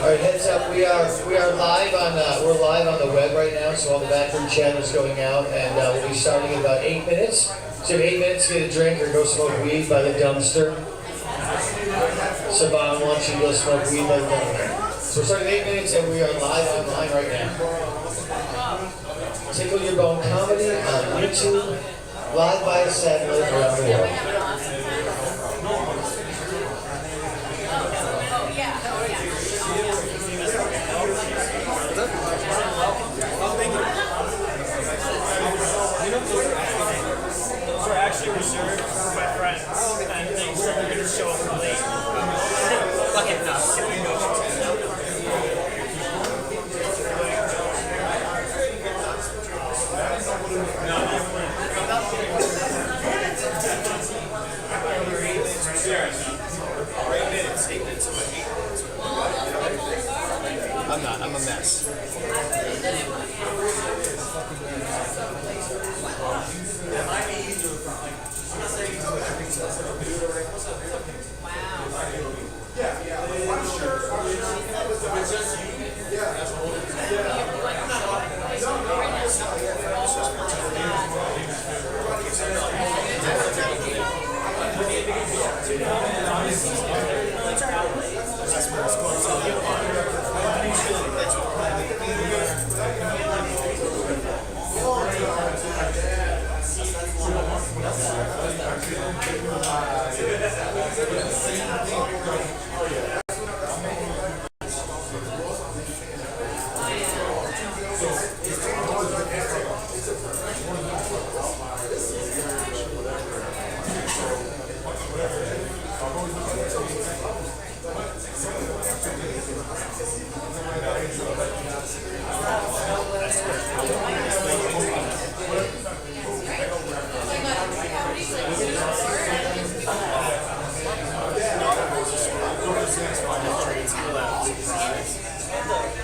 All right, heads up. We are live on we're live on the web right now, so all the backroom chat is going out, and we'll be starting in about 8 minutes. So you have 8 minutes to get a drink or go smoke weed by the dumpster. Saban wants you to go smoke weed by the dumpster. So we're starting in 8 minutes, and we are live online right now. Tickle Your Bone Comedy on YouTube, live by satellite around the world. Those are actually reserved for my friends, and they said they're going to show up late. Fucking nuts. I'm a mess.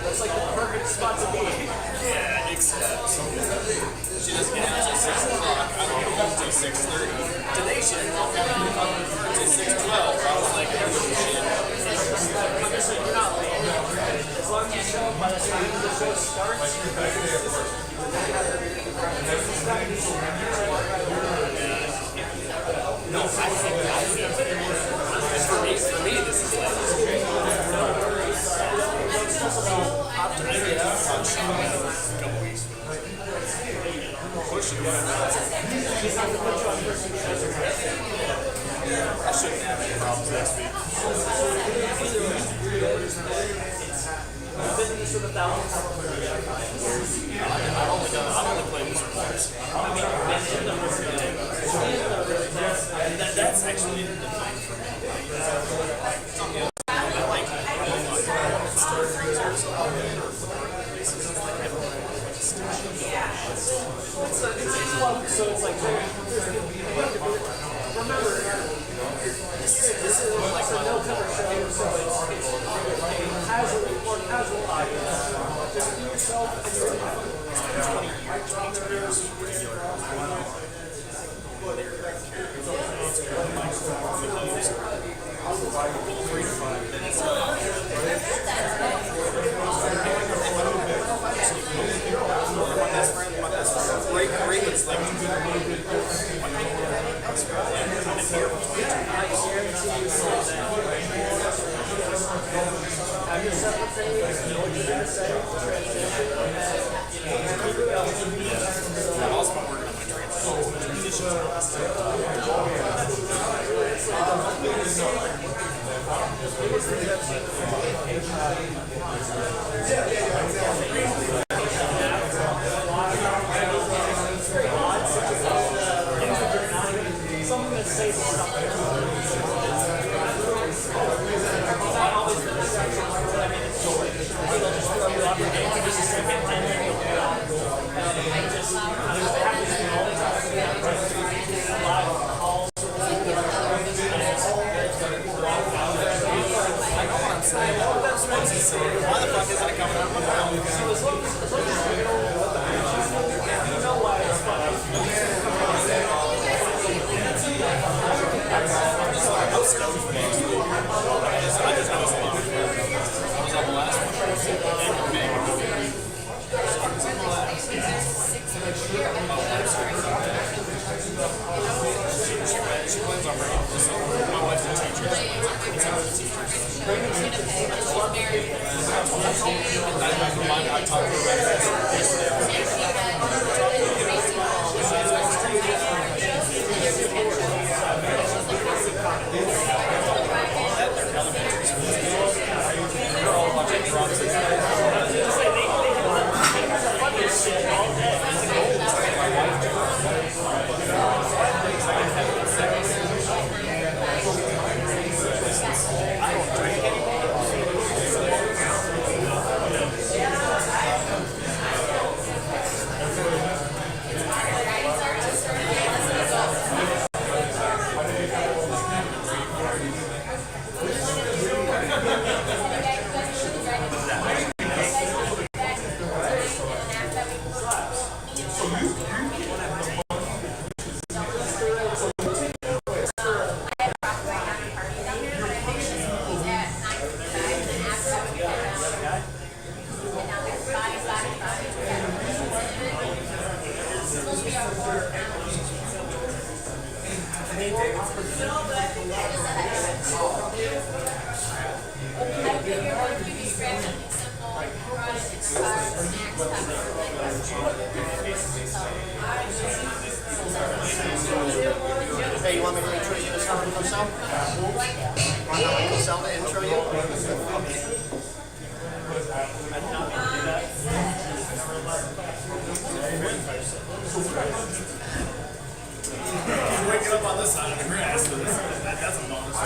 That's like the perfect spot to be. Yeah, except she doesn't get out until 6 o'clock. I don't get home until 6:30. Today she didn't get home until 6:12. I was like, shit. I'm just saying, you're not late. As long as you show up by the time the show starts. No, I think for me, this is like Punchline a couple weeks. Pushing I shouldn't have any problems next week. I've only played this once. That's actually the thing for me. I like Star Freezers. So it's like, remember, this is like a no-cover show, so it's casual audience. Just be yourself and you're 20 years regular. Raven's like have your separate things, know what you're going to say, transition, I've also been working on my transitions. Something that saves something. Why the fuck isn't it coming out of my mouth? You know why it's funny. I was scouting for next week. I just know it's a lot. I was on the last I talked to her Hey, you want me to intro you to someone yourself? Want myself to intro you? He's waking up on this side of the grass, so that's a bonus.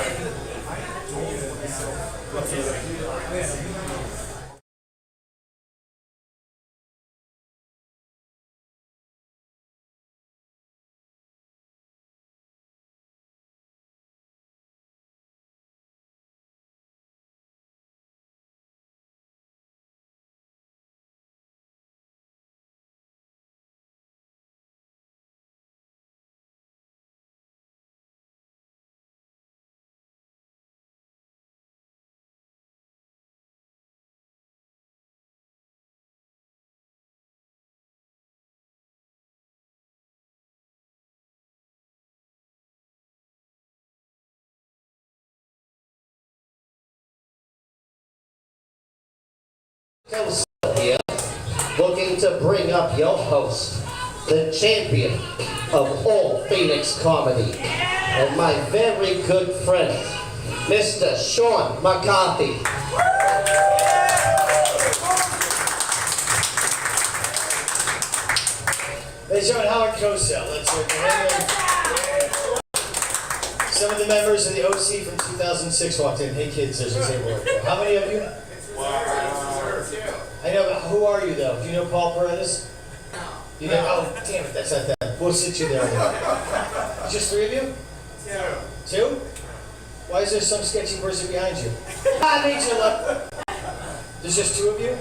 Here, looking to bring up your host, the champion of all Phoenix comedy, and my very good friend, Mr. Sean McCarthy. Ladies and gentlemen, Howard Cosell. Let's hear it for him. Some of the members of the OC from 2006 walked in. Hey kids, there's a table over there. How many of you? I know, but who are you though? Do you know Paul Paredes? No. You know? Oh, damn it, that's not that. We'll sit you there. Just three of you? Two? Why is there some sketchy person behind you? I made you look. There's just two of you?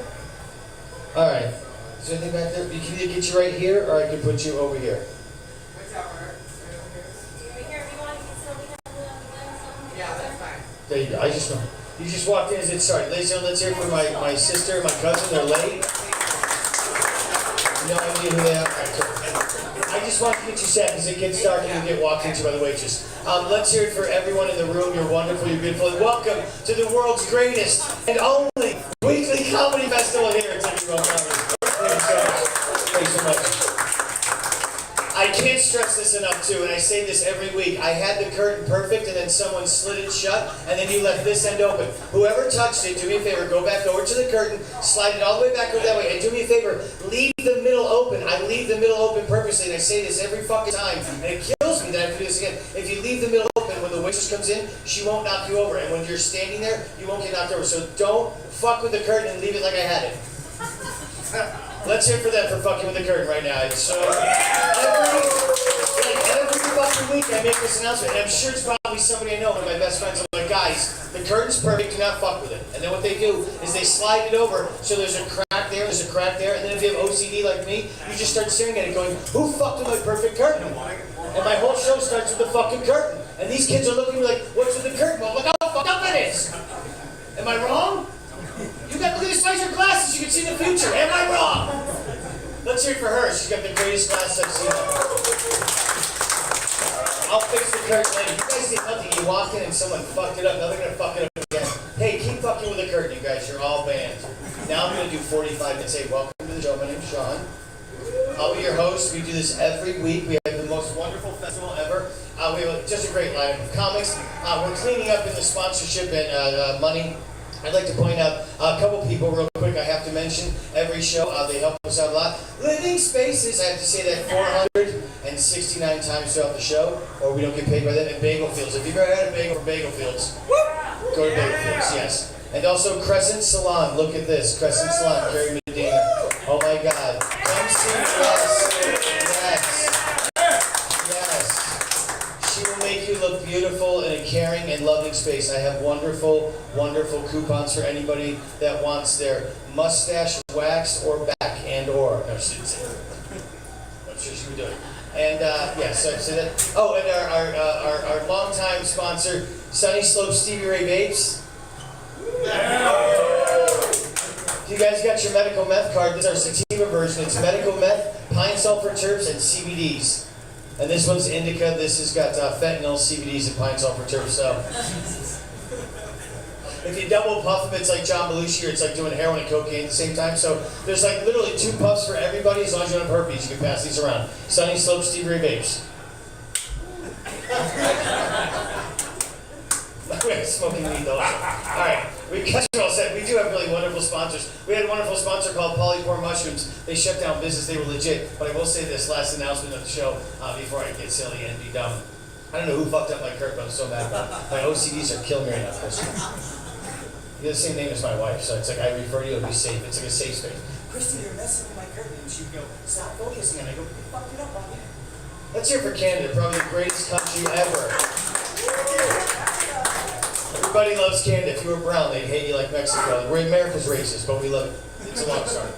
Alright. Is there anything back there? You can either get you right here, or I can put you over here. Yeah, that's fine. There you go. You just walked in as it started. Ladies and gentlemen, let's hear it for my sister and my cousin. They're late. No idea who they are. I just want to get you set because it gets dark and you get walked into by the waitress. Let's hear it for everyone in the room. You're wonderful, you're beautiful. And welcome to the world's greatest and only weekly comedy festival here at Tickle. Thanks so much. I can't stress this enough too, and I say this every week. I had the curtain perfect, and then someone slid it shut, and then you left this end open. Whoever touched it, do me a favor, go back over to the curtain, slide it all the way back over that way, and do me a favor, leave the middle open. I leave the middle open purposely, and I say this every fucking time, and it kills me that I have to do this again. If you leave the middle open, when the waitress comes in, she won't knock you over, and when you're standing there, you won't get knocked over. So don't fuck with the curtain and leave it like I had it. Let's hear for them for fucking with the curtain right now. So every fucking week I make this announcement, and I'm sure it's probably somebody I know, one of my best friends. I'm like, guys, the curtain's perfect, do not fuck with it. And then what they do is they slide it over, so there's a crack there, there's a crack there, and then if you have OCD like me, you just start staring at it going, who fucked with my perfect curtain? And my whole show starts with the fucking curtain. And these kids are looking at me like, what's with the curtain? Well, look how fucked up it is. Am I wrong? You got look at the size of your glasses, you can see the future. Am I wrong? Let's hear it for her. She's got the greatest glasses I've seen. I'll fix the curtain later. You guys did nothing. You walked in and someone fucked it up. Now they're gonna fuck it up again. Hey, keep fucking with the curtain, you guys. You're all banned. Now I'm going to do 45 and say, welcome to the show. My name's Sean. I'll be your host. We do this every week. We have the most wonderful festival ever. We have just a great lineup of comics. We're cleaning up in the sponsorship and money. I'd like to point out a couple people real quick I have to mention every show. They help us out a lot. Living Spaces, I have to say that 469 times throughout the show, or we don't get paid by that. And Bagel Fields. If you've ever had a bagel from Bagel Fields, go to Bagel Fields, yes. And also Crescent Salon. Look at this. Crescent Salon, Carrie Medina. Oh my God. Come see us. Yes. She will make you look beautiful in a caring and loving space. I have wonderful, wonderful coupons for anybody that wants their mustache waxed or back and or. No, I'm sure she would do it. And yes, I said that. Oh, and our longtime sponsor, Sunny Slope Stevie Ray Vapes. If you guys got your medical meth card, this is our sativa version. It's medical meth, pine sulfur terps, and CBDs. And this one's indica. This has got fentanyl, CBDs, and pine sulfur terps. So if you double puff them, it's like John Belushi, or it's like doing heroin and cocaine at the same time. So there's like literally 2 puffs for everybody. As long as you don't have herpes, you can pass these around. Sunny Slope Stevie Ray Vapes. We're smoking weed though. Alright, we got you all set. We do have really wonderful sponsors. We had a wonderful sponsor called Polypore Mushrooms. They shut down business, they were legit. But I will say this last announcement of the show before I get silly and be dumb. I don't know who fucked up my curtain, but I'm so mad about it. My OCDs are killing me right now, Kristy. You have the same name as my wife, so it's like I refer to you, it'll be safe. It's like a safe space. Kristy, you're messing with my curtain. And she'd go, stop focusing. And I go, you fucked it up, Bobby. Let's hear for Canada, probably the greatest country ever. Everybody loves Canada. If you were brown, they'd hate you like Mexico. We're America's racist, but we love it. It's a long story.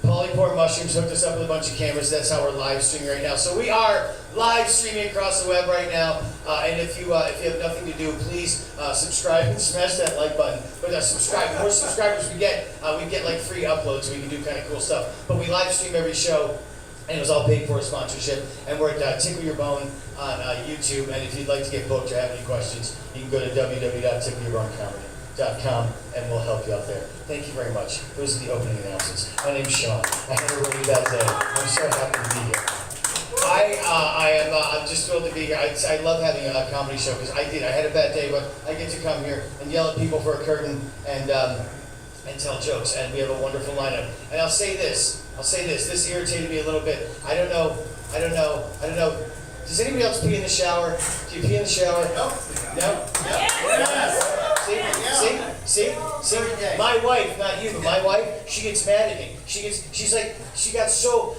Polypore Mushrooms hooked us up with a bunch of cameras. That's how we're live streaming right now. So we are live streaming across the web right now. And if you have nothing to do, please subscribe and smash that like button. But subscribe. The more subscribers we get like free uploads. We can do kind of cool stuff. But we live stream every show. And it was all paid for a sponsorship. And we're at Tickle Your Bone on YouTube. And if you'd like to get booked or have any questions, you can go to www.tickleyourboneComedy.com and we'll help you out there. Thank you very much. Those are the opening announcements. My name's Sean. I had a really bad day. I'm so happy to be here. I'm just thrilled to be here. I love having a comedy show because I had a bad day, but I get to come here and yell at people for a curtain and tell jokes. And we have a wonderful lineup. And I'll say this. This irritated me a little bit. I don't know. Does anybody else pee in the shower? Do you pee in the shower? No. No? Yes. See? My wife, not you, but my wife, she gets mad at me.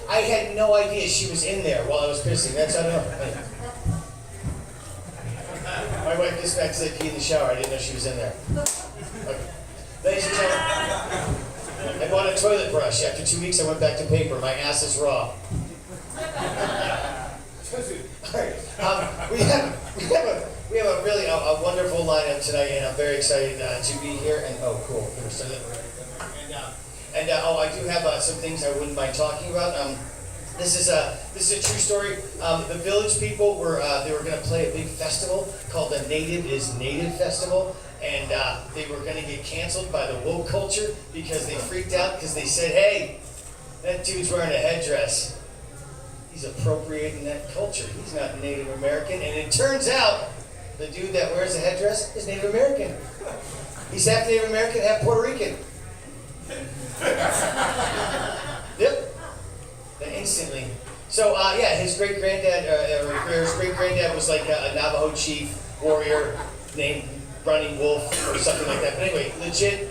I had no idea she was in there while I was pissing. I don't know. My wife gets back and said pee in the shower. I didn't know she was in there. Okay. Ladies and gentlemen, I bought a toilet brush. After 2 weeks, I went back to paper. My ass is raw. Alright, we have a really wonderful lineup tonight, and I'm very excited to be here. And oh, cool, I do have some things I wouldn't mind talking about. This is a true story. The village people were going to play a big festival called the Native is Native Festival. And they were going to get canceled by the woke culture because they freaked out because they said, hey, that dude's wearing a headdress. He's appropriating that culture. He's not Native American. And it turns out the dude that wears a headdress is Native American. He's half Native American, half Puerto Rican. Yep. And instantly. So, his great-granddad was like a Navajo chief, warrior, named Running Wolf or something like that. But anyway, legit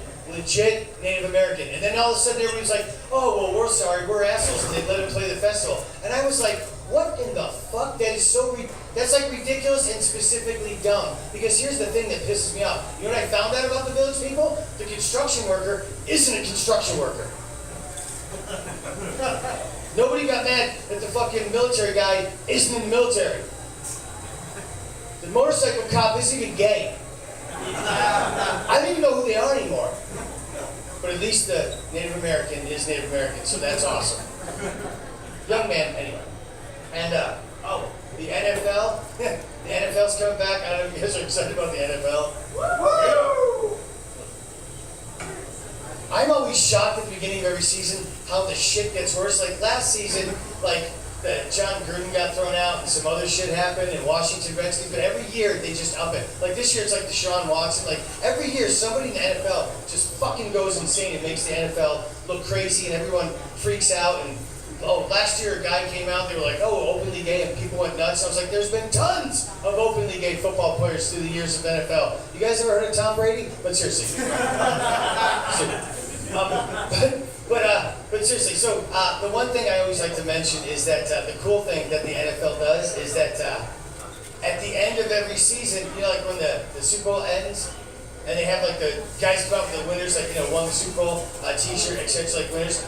Native American. And then all of a sudden everybody's like, oh, well, we're sorry, we're assholes. And they let him play the festival. And I was like, what in the fuck? That's like ridiculous and specifically dumb. Because here's the thing that pisses me off. You know what I found out about the village people? The construction worker isn't a construction worker. Nobody got mad that the fucking military guy isn't in the military. The motorcycle cop isn't even gay. I don't even know who they are anymore. But at least the Native American is Native American, so that's awesome. Young man, anyway. And, the NFL? The NFL's coming back. I don't know if you guys are excited about the NFL. Woo! I'm always shocked at the beginning of every season how the shit gets worse. Like last season, like the John Gruden got thrown out and some other shit happened and Washington Redskins, but every year they just up it. Like this year it's like Deshaun Watson. Like every year somebody in the NFL just fucking goes insane and makes the NFL look crazy and everyone freaks out. And oh, last year a guy came out, they were like, oh, openly gay, and people went nuts. I was like, there's been tons of openly gay football players through the years of NFL. You guys ever heard of Tom Brady? But seriously. But seriously, so the one thing I always like to mention is that the cool thing that the NFL does is that at the end of every season, you know, like when the Super Bowl ends, and they have like the guys come out with the winners, like, you know, won the Super Bowl t-shirt, etc., like winners.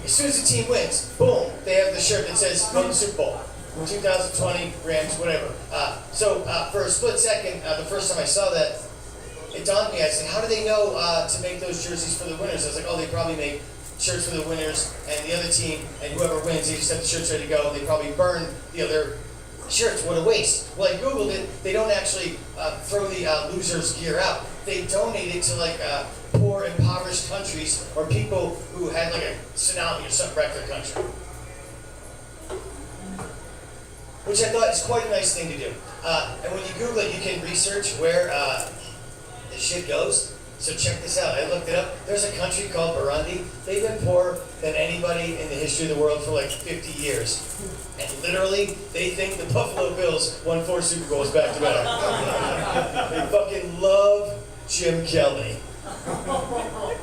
As soon as the team wins, boom, they have the shirt that says won the Super Bowl. 2020, Rams, whatever. So for a split second, the first time I saw that, it dawned me, I said, how do they know to make those jerseys for the winners? I was like, oh, they probably make shirts for the winners and the other team, and whoever wins, they just have the shirts ready to go. They probably burn the other shirts. What a waste. Well, I Googled it. They don't actually throw the losers' gear out. They donate it to like poor, impoverished countries or people who had like a tsunami or something wrecked their country. Which I thought is quite a nice thing to do. And when you Google it, you can research where the shit goes. So check this out. I looked it up. There's a country called Burundi. They've been poorer than anybody in the history of the world for like 50 years. And literally, they think the Buffalo Bills won 4 Super Bowls back to back. They fucking love Jim Kelly. I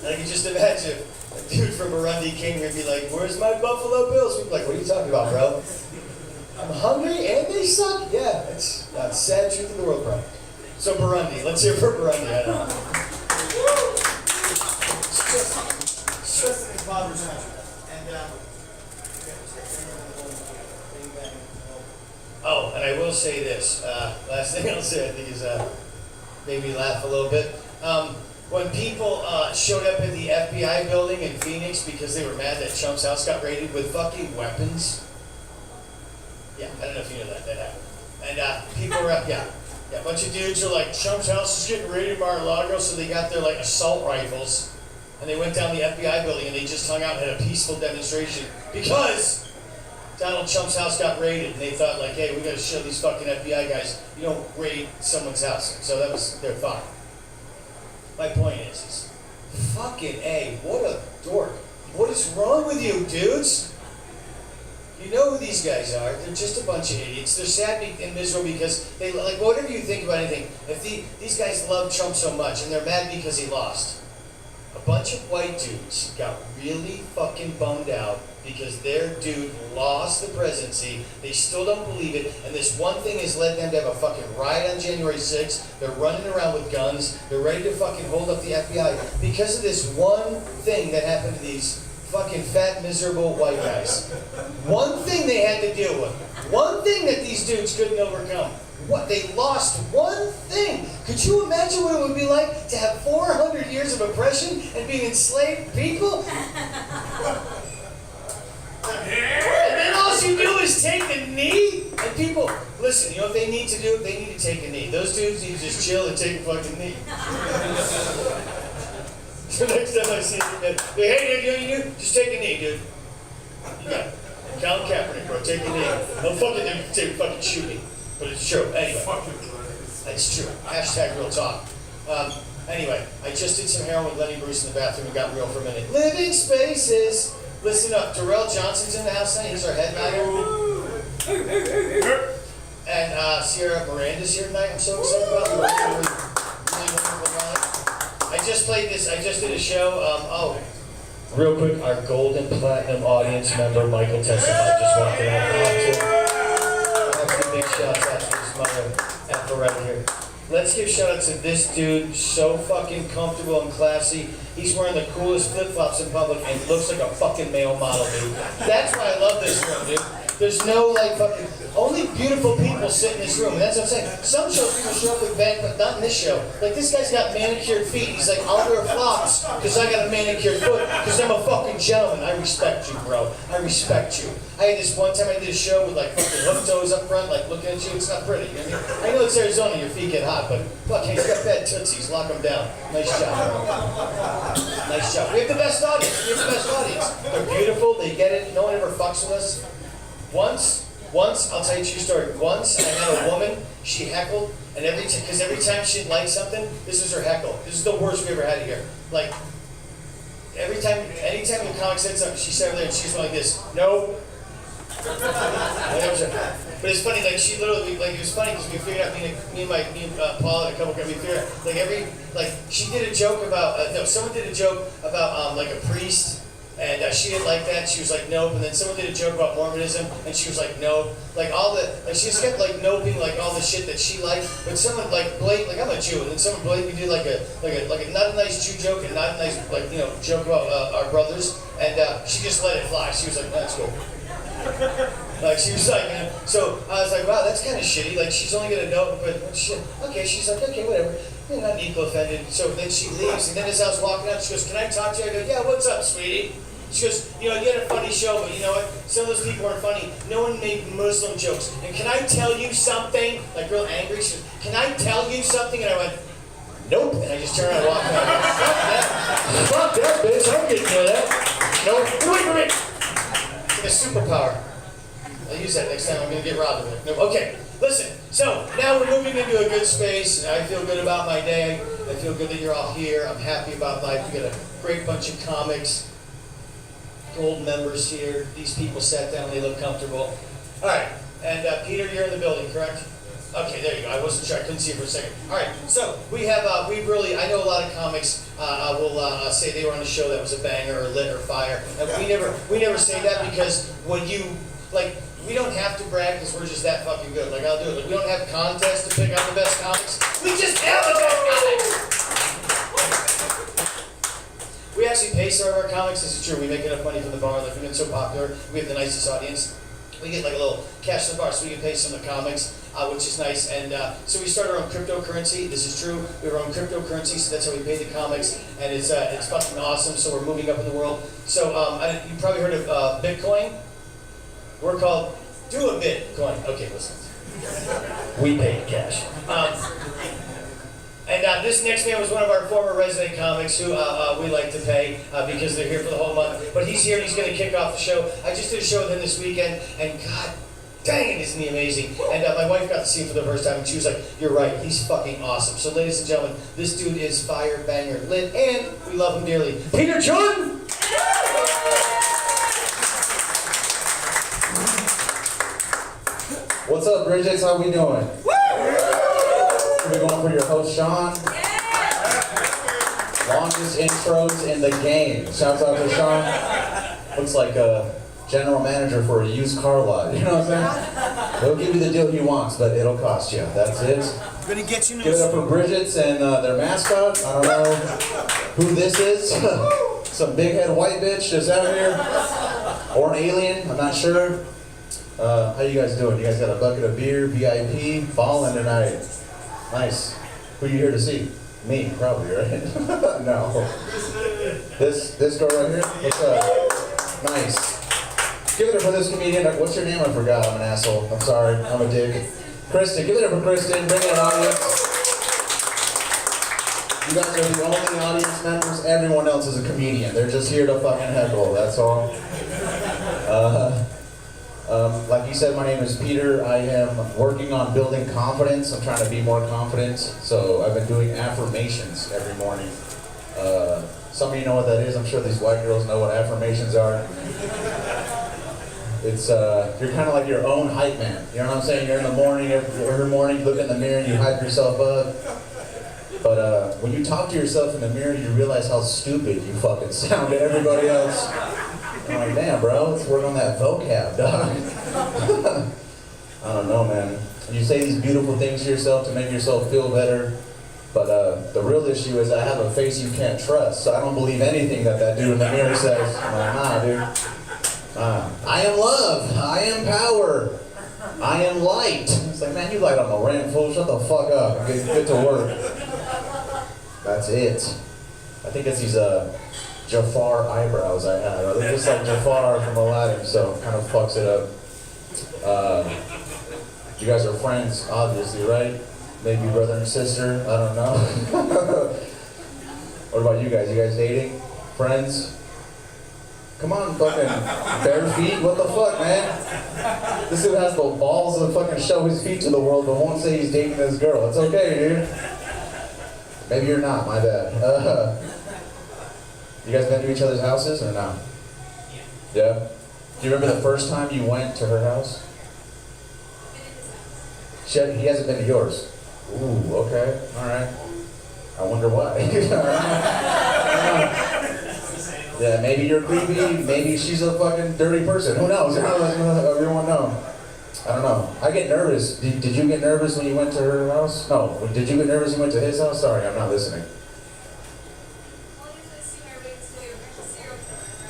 can just imagine a dude from Burundi came here and be like, where's my Buffalo Bills? We'd be like, what are you talking about, bro? I'm hungry and they suck? Yeah, it's the sad truth of the world, bro. So Burundi, let's hear for Burundi. I don't know. Stress in his father's country. And, Oh, and I will say this. Last thing I'll say, I think, is made me laugh a little bit. When people showed up in the FBI building in Phoenix because they were mad that Trump's house got raided with fucking weapons. Yeah, I don't know if you know that happened. And people were up, yeah, a bunch of dudes are like, Trump's house is getting raided in Mar-a-Lago, so they got their like assault rifles, and they went down the FBI building and they just hung out and had a peaceful demonstration because Donald Trump's house got raided, and they thought like, hey, we got to show these fucking FBI guys you don't raid someone's house. So that was their thought. My point is fucking A, what a dork. What is wrong with you, dudes? You know who these guys are. They're just a bunch of idiots. They're sad and miserable because they, like, whatever you think about anything, if these guys love Trump so much and they're mad because he lost, a bunch of white dudes got really fucking bummed out because their dude lost the presidency. They still don't believe it, and this one thing has led them to have a fucking riot on January 6th. They're running around with guns. They're ready to fucking hold up the FBI because of this one thing that happened to these fucking fat, miserable white guys. One thing they had to deal with. One thing that these dudes couldn't overcome. What? They lost one thing. Could you imagine what it would be like to have 400 years of oppression and being enslaved people? And then all you do is take a knee? And people, listen, you know what they need to do? They need to take a knee. Those dudes need to just chill and take a fucking knee. So next time I see them, hey, you know what you do? Just take a knee, dude. You got it. Colin Kaepernick, bro, take a knee. No fucking fucking shoot me. But it's true. Anyway. It's true. Hashtag real talk. Anyway, I just did some heroin with Lenny Bruce in the bathroom and got real for a minute. Living spaces. Listen up. Durrell Johnson's in the house tonight. He's our headliner. And Cierra Miranda's here tonight. I'm so excited about it. Really wonderful night. I just did a show. Real quick, our gold and platinum audience member, Michael testified, just walked in. I have to give big shouts out to this mother effer right here. Let's give shout out to this dude, so fucking comfortable and classy. He's wearing the coolest flip-flops in public and looks like a fucking male model, dude. That's why I love this room, dude. There's no like fucking, only beautiful people sit in this room, and that's what I'm saying. Some shows people show up with bang, but not in this show. Like this guy's got manicured feet. He's like, I'll wear flops because I got a manicured foot because I'm a fucking gentleman. I respect you, bro. I respect you. I had this one time I did a show with like fucking hook toes up front, like looking at you. It's not pretty. You know what I mean? I know it's Arizona, your feet get hot, but fuck, he's got bad tootsies. Lock them down. Nice job, bro. Nice job. We have the best audience. We have the best audience. They're beautiful. They get it. No one ever fucks with us. Once, I'll tell you a true story. Once I had a woman, she heckled, and every time she'd like something, this was her heckle. This is the worst we ever had here. Like, anytime the comic said something, she sat over there and she's like this, no. But it's funny, like she literally, like it was funny because we figured out, me and Paul and a couple guys, we figured out, like she did a joke about, someone did a joke about like a priest. And she didn't like that. She was like, nope. And then someone did a joke about Mormonism, and she was like, no. Like all the, like she just kept like noping like all the shit that she liked. But someone like like I'm a Jew, and then someone blatantly did like a not a nice Jew joke and not a nice joke about our brothers. And she just let it fly. She was like, that's cool. Like she was like, so I was like, wow, that's kind of shitty. Like she's only gonna know, but shit. Okay, she's like, okay, whatever. You're not equal offended. So then she leaves, and then as I was walking out, she goes, can I talk to you? I go, yeah, what's up, sweetie? She goes, you had a funny show, but you know what? Some of those people aren't funny. No one made Muslim jokes. And can I tell you something? Like real angry. She goes, can I tell you something? And I went, nope. And I just turned around and walked out. Fuck that, bitch. I'm getting to that. Nope. Wait for me. It's like a superpower. I'll use that next time. I'm going to get robbed of it. No. Okay, listen. So now we're moving into a good space. I feel good about my day. I feel good that you're all here. I'm happy about life. We got a great bunch of comics. Gold members here. These people sat down. They look comfortable. All right. And Peter, you're in the building, correct? Okay, there you go. I wasn't sure. I couldn't see you for a second. All right. So we have. I know a lot of comics will say they were on a show that was a banger or lit or fire. And we never say that because when you we don't have to brag because we're just that fucking good. Like I'll do it. Like, we don't have contests to pick out the best comics. We just have the best comics. We actually pay some of our comics. This is true. We make enough money from the bar. Like we've been so popular. We have the nicest audience. We get like a little cash in the bar, so we can pay some of the comics, which is nice. And so we started our own cryptocurrency. This is true. We have our own cryptocurrency, so that's how we pay the comics, and it's fucking awesome. So we're moving up in the world. So you probably heard of Bitcoin. We're called Do a Bitcoin. Okay, listen. We pay in cash. And this next man was one of our former resident comics who we like to pay because they're here for the whole month. But he's here and he's going to kick off the show. I just did a show with him this weekend, and God dang it, isn't he amazing? And my wife got to see him for the first time, and she was like, you're right, he's fucking awesome. So ladies and gentlemen, this dude is fire, banger, lit, and we love him dearly. Peter Jordan! What's up, Brigett? How we doing? We're going for your host, Sean. Longest intros in the game. Shouts out to Sean. Looks like a general manager for a used car lot. You know what I'm saying? He'll give you the deal he wants, but it'll cost you. That's it. I'm gonna get you. Give it up for Brigett and their mascot. I don't know who this is. Some big head white bitch just out here. Or an alien. I'm not sure. How you guys doing? You guys got a bucket of beer, VIP, falling tonight. Nice. Who are you here to see? Me, probably, right? No. This girl right here? What's up? Nice. Give it up for this comedian. What's your name? I forgot. I'm an asshole. I'm sorry. I'm a dick. Kristy. Give it up for Kristy. Bring in an audience. You guys are the only audience members. Everyone else is a comedian. They're just here to fucking heckle. That's all. Like you said, my name is Peter. I am working on building confidence. I'm trying to be more confident. So I've been doing affirmations every morning. Some of you know what that is. I'm sure these white girls know what affirmations are. It's, you're kind of like your own hype man. You know what I'm saying? You're in the morning, every morning you look in the mirror and you hype yourself up. But when you talk to yourself in the mirror, you realize how stupid you fucking sound to everybody else. I'm like, damn, bro, let's work on that vocab, dog. I don't know, man. You say these beautiful things to yourself to make yourself feel better, but the real issue is I have a face you can't trust, so I don't believe anything that dude in the mirror says. I'm like, nah, dude. I am love. I am power. I am light. It's like, man, you light on the ramp, fool. Shut the fuck up and get to work. That's it. I think it's these Jafar eyebrows I have. They're just like Jafar from Aladdin, so kind of fucks it up. You guys are friends, obviously, right? Maybe brother and sister. I don't know. What about you guys? You guys dating? Friends? Come on, fucking bare feet. What the fuck, man? This dude has the balls to fucking show his feet to the world, but won't say he's dating this girl. It's okay, dude. Maybe you're not. My bad. You guys been to each other's houses or not? Yeah. Do you remember the first time you went to her house? He hasn't been to yours. Ooh, okay, all right. I wonder why. Yeah, maybe you're creepy, maybe she's a fucking dirty person. Who knows? Everyone knows. I don't know. I get nervous. Did you get nervous when you went to her house? No. Did you get nervous when you went to his house? Sorry, I'm not listening.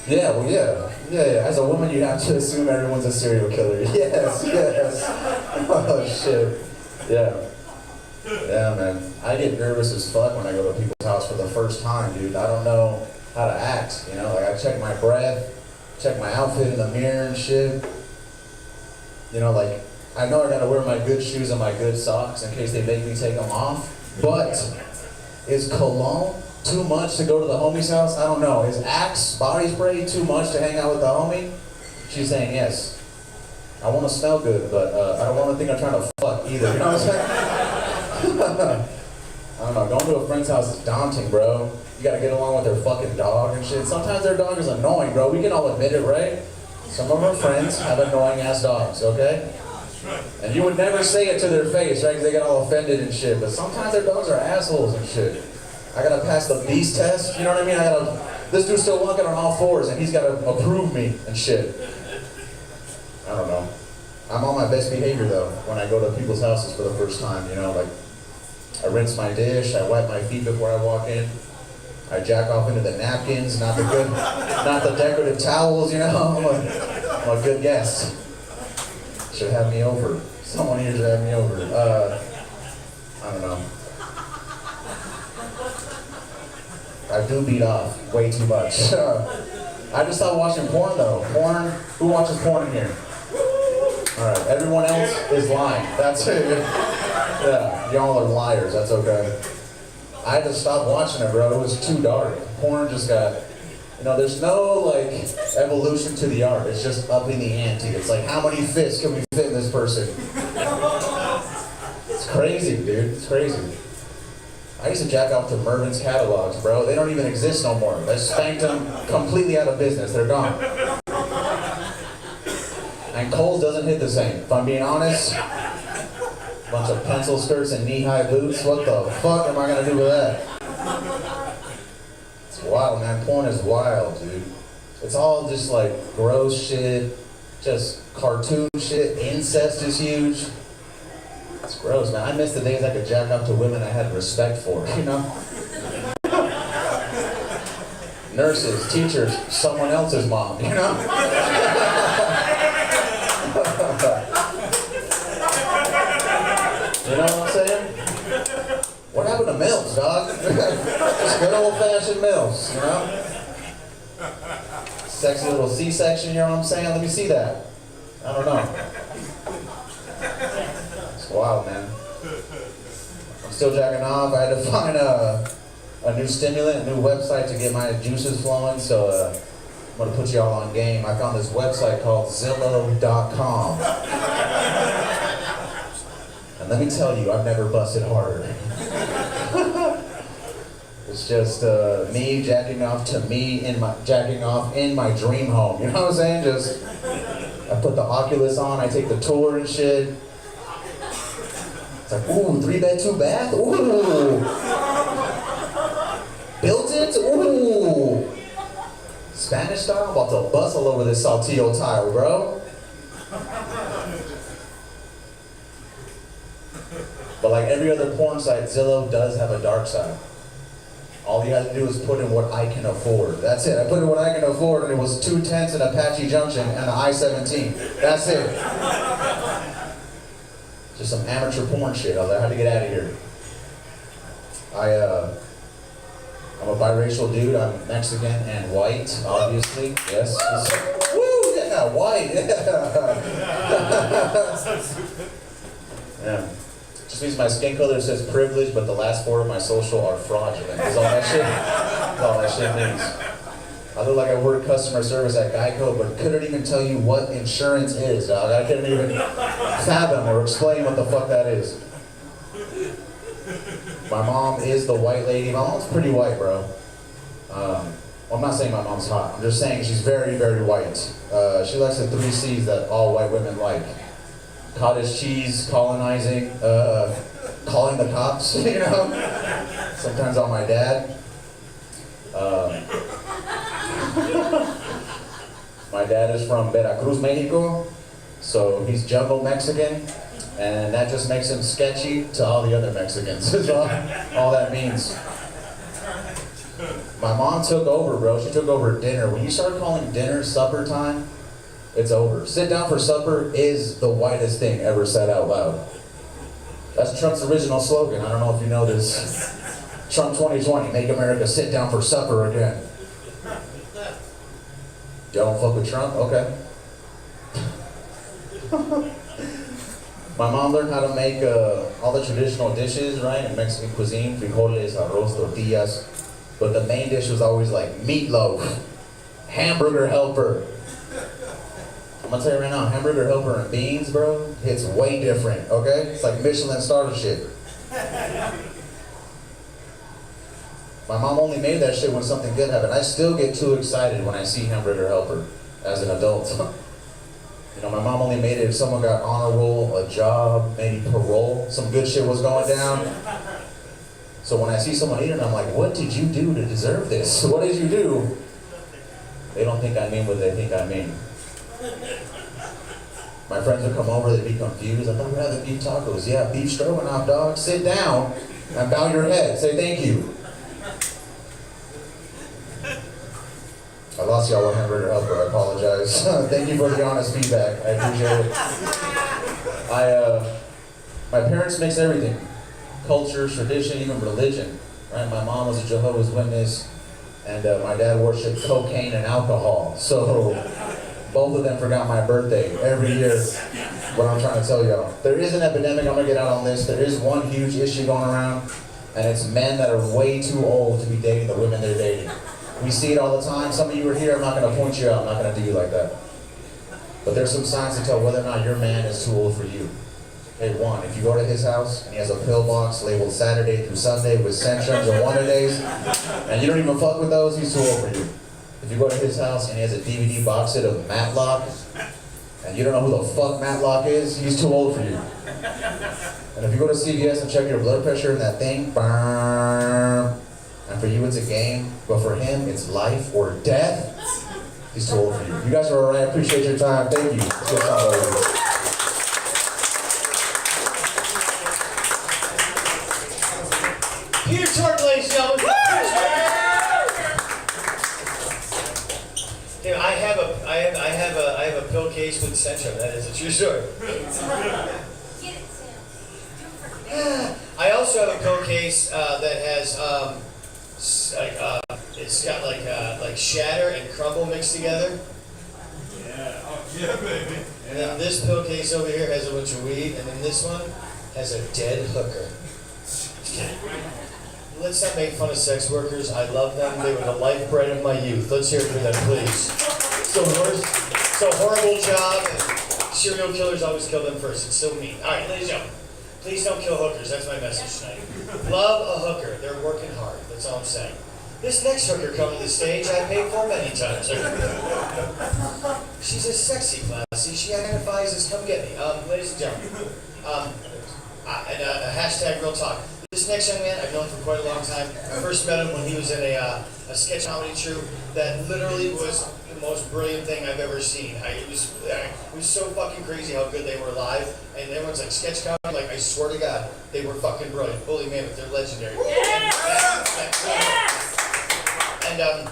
Yeah, well, yeah. As a woman, you have to assume everyone's a serial killer. Yes. Oh, shit. Yeah, man. I get nervous as fuck when I go to people's house for the first time, dude. I don't know how to act, you know? Like, I check my breath, check my outfit in the mirror and shit. You know, like, I know I gotta wear my good shoes and my good socks in case they make me take them off. But is cologne too much to go to the homie's house? I don't know. Is Axe body spray too much to hang out with the homie? She's saying yes. I want to smell good, but I don't want to think I'm trying to fuck either. You know what I'm saying? I don't know. Going to a friend's house is daunting, bro. You gotta get along with their fucking dog and shit. Sometimes their dog is annoying, bro. We can all admit it, right? Some of our friends have annoying ass dogs, okay? And you would never say it to their face, right? Because they get all offended and shit. But sometimes their dogs are assholes and shit. I gotta pass the beast test, you know what I mean? This dude's still walking on all fours and he's gotta approve me and shit. I don't know. I'm on my best behavior though when I go to people's houses for the first time, you know, like I rinse my dish, I wipe my feet before I walk in, I jack off into the napkins, not the decorative towels, you know. I'm a good guest. Should have me over. Someone here should have me over. I don't know. I do beat off way too much. I just stopped watching porn though. Porn, who watches porn in here? Alright, everyone else is lying. That's it. Yeah, y'all are liars, that's okay. I had to stop watching it, bro. It was too dark. Porn just got, you know, there's no like evolution to the art. It's just upping the ante. It's like, how many fists can we fit in this person? It's crazy, dude. It's crazy. I used to jack off to Mervin's catalogs, bro. They don't even exist no more. They spanked them completely out of business. They're gone. And Kohl's doesn't hit the same. If I'm being honest, bunch of pencil skirts and knee-high boots. What the fuck am I gonna do with that? It's wild, man. Porn is wild, dude. It's all just like gross shit, just cartoon shit. Incest is huge. It's gross, man. I miss the days I could jack up to women I had respect for, you know? Nurses, teachers, someone else's mom, you know? You know what I'm saying? What happened to MILFs, dog? Just good old-fashioned MILFs, you know? Sexy little C-section, you know what I'm saying? Let me see that. I don't know. It's wild, man. I'm still jacking off. I had to find a new stimulant, a new website to get my juices flowing, so I'm gonna put y'all on game. I found this website called Zillow.com. And let me tell you, I've never busted harder. It's just me jacking off to me jacking off in my dream home. You know what I'm saying? Just I put the Oculus on, I take the tour and shit. It's like, ooh, 3-bed, 2-bath? Ooh. Built-ins? Ooh. Spanish style? I'm about to bust all over this Saltillo tile, bro. But like every other porn site, Zillow does have a dark side. All you had to do is put in what I can afford. That's it. I put in what I can afford, and it was 210s in Apache Junction and the I-17. That's it. Just some amateur porn shit. I was like, I had to get out of here. I'm a biracial dude. I'm Mexican and white, obviously. Yes. Woo! Yeah, white. Yeah. Just means my skin color says privilege, but the last four of my social are fraudulent. Is all that shit? That's all that shit means. I look like I work customer service at Geico, but couldn't even tell you what insurance is, dog. I couldn't even fathom or explain what the fuck that is. My mom is the white lady. My mom's pretty white, bro. Well, I'm not saying my mom's hot. I'm just saying she's very, very white. She likes the 3 C's that all white women like. Cottage cheese, colonizing, calling the cops, you know? Sometimes on my dad. My dad is from Veracruz, Mexico, so he's jungle Mexican, and that just makes him sketchy to all the other Mexicans, is all that means. My mom took over, bro. She took over dinner. When you start calling dinner supper time, it's over. Sit down for supper is the whitest thing ever said out loud. That's Trump's original slogan. I don't know if you know this. Trump 2020, make America sit down for supper again. Y'all don't fuck with Trump? Okay. My mom learned how to make all the traditional dishes, right, in Mexican cuisine, frijoles, arroz, tortillas. But the main dish was always like meatloaf, hamburger helper. I'm gonna tell you right now, hamburger helper and beans, bro, it's way different, okay? It's like Michelin starter shit. My mom only made that shit when something good happened. I still get too excited when I see hamburger helper as an adult. You know, my mom only made it if someone got honor roll, a job, maybe parole, some good shit was going down. So when I see someone eating, I'm like, what did you do to deserve this? What did you do? They don't think I mean what they think I mean. My friends would come over, they'd be confused. I thought we had the beef tacos. Yeah, beef stroganoff, dog. Sit down and bow your head. Say thank you. I lost y'all on hamburger helper. I apologize. Thank you for the honest feedback. I appreciate it. My parents mix everything. Culture, tradition, even religion. Right? My mom was a Jehovah's Witness, and my dad worshipped cocaine and alcohol. So both of them forgot my birthday every year. What I'm trying to tell y'all. There is an epidemic, I'm gonna get out on this. There is one huge issue going around, and it's men that are way too old to be dating the women they're dating. We see it all the time. Some of you are here, I'm not gonna point you out, I'm not gonna do you like that. But there's some signs to tell whether or not your man is too old for you. Okay, one, if you go to his house and he has a pill box labeled Saturday through Sunday with Centrums and Wonder Days, and you don't even fuck with those, he's too old for you. If you go to his house and he has a DVD box set of Matlock, and you don't know who the fuck Matlock is, he's too old for you. And if you go to CVS and check your blood pressure and that thing, and for you it's a game, but for him it's life or death, he's too old for you. You guys are alright, I appreciate your time, thank you. Let's get started over. Peter Jordan, ladies and gentlemen. Here, I have a pill case with Centrum. That is a true story. I also have a pill case that has it's got like shatter and crumble mixed together. Yeah. Oh, yeah, baby. And then this pill case over here has a bunch of weed, and then this one has a dead hooker. Let's not make fun of sex workers. I love them. They were the lifeblood of my youth. Let's hear it for them, please. It's a horrible job, and serial killers always kill them first. It's so mean. All right, ladies and gentlemen, please don't kill hookers. That's my message tonight. Love a hooker. They're working hard. That's all I'm saying. This next hooker coming to the stage, I paid for many times. She's a sexy classy. She identifies as come get me. Ladies and gentlemen, hashtag real talk. This next young man, I've known for quite a long time. I first met him when he was in a sketch comedy troupe that literally was the most brilliant thing I've ever seen. It was so fucking crazy how good they were live. And everyone's like, sketch comedy? Like, I swear to God, they were fucking brilliant. Holy man, but they're legendary. Yeah.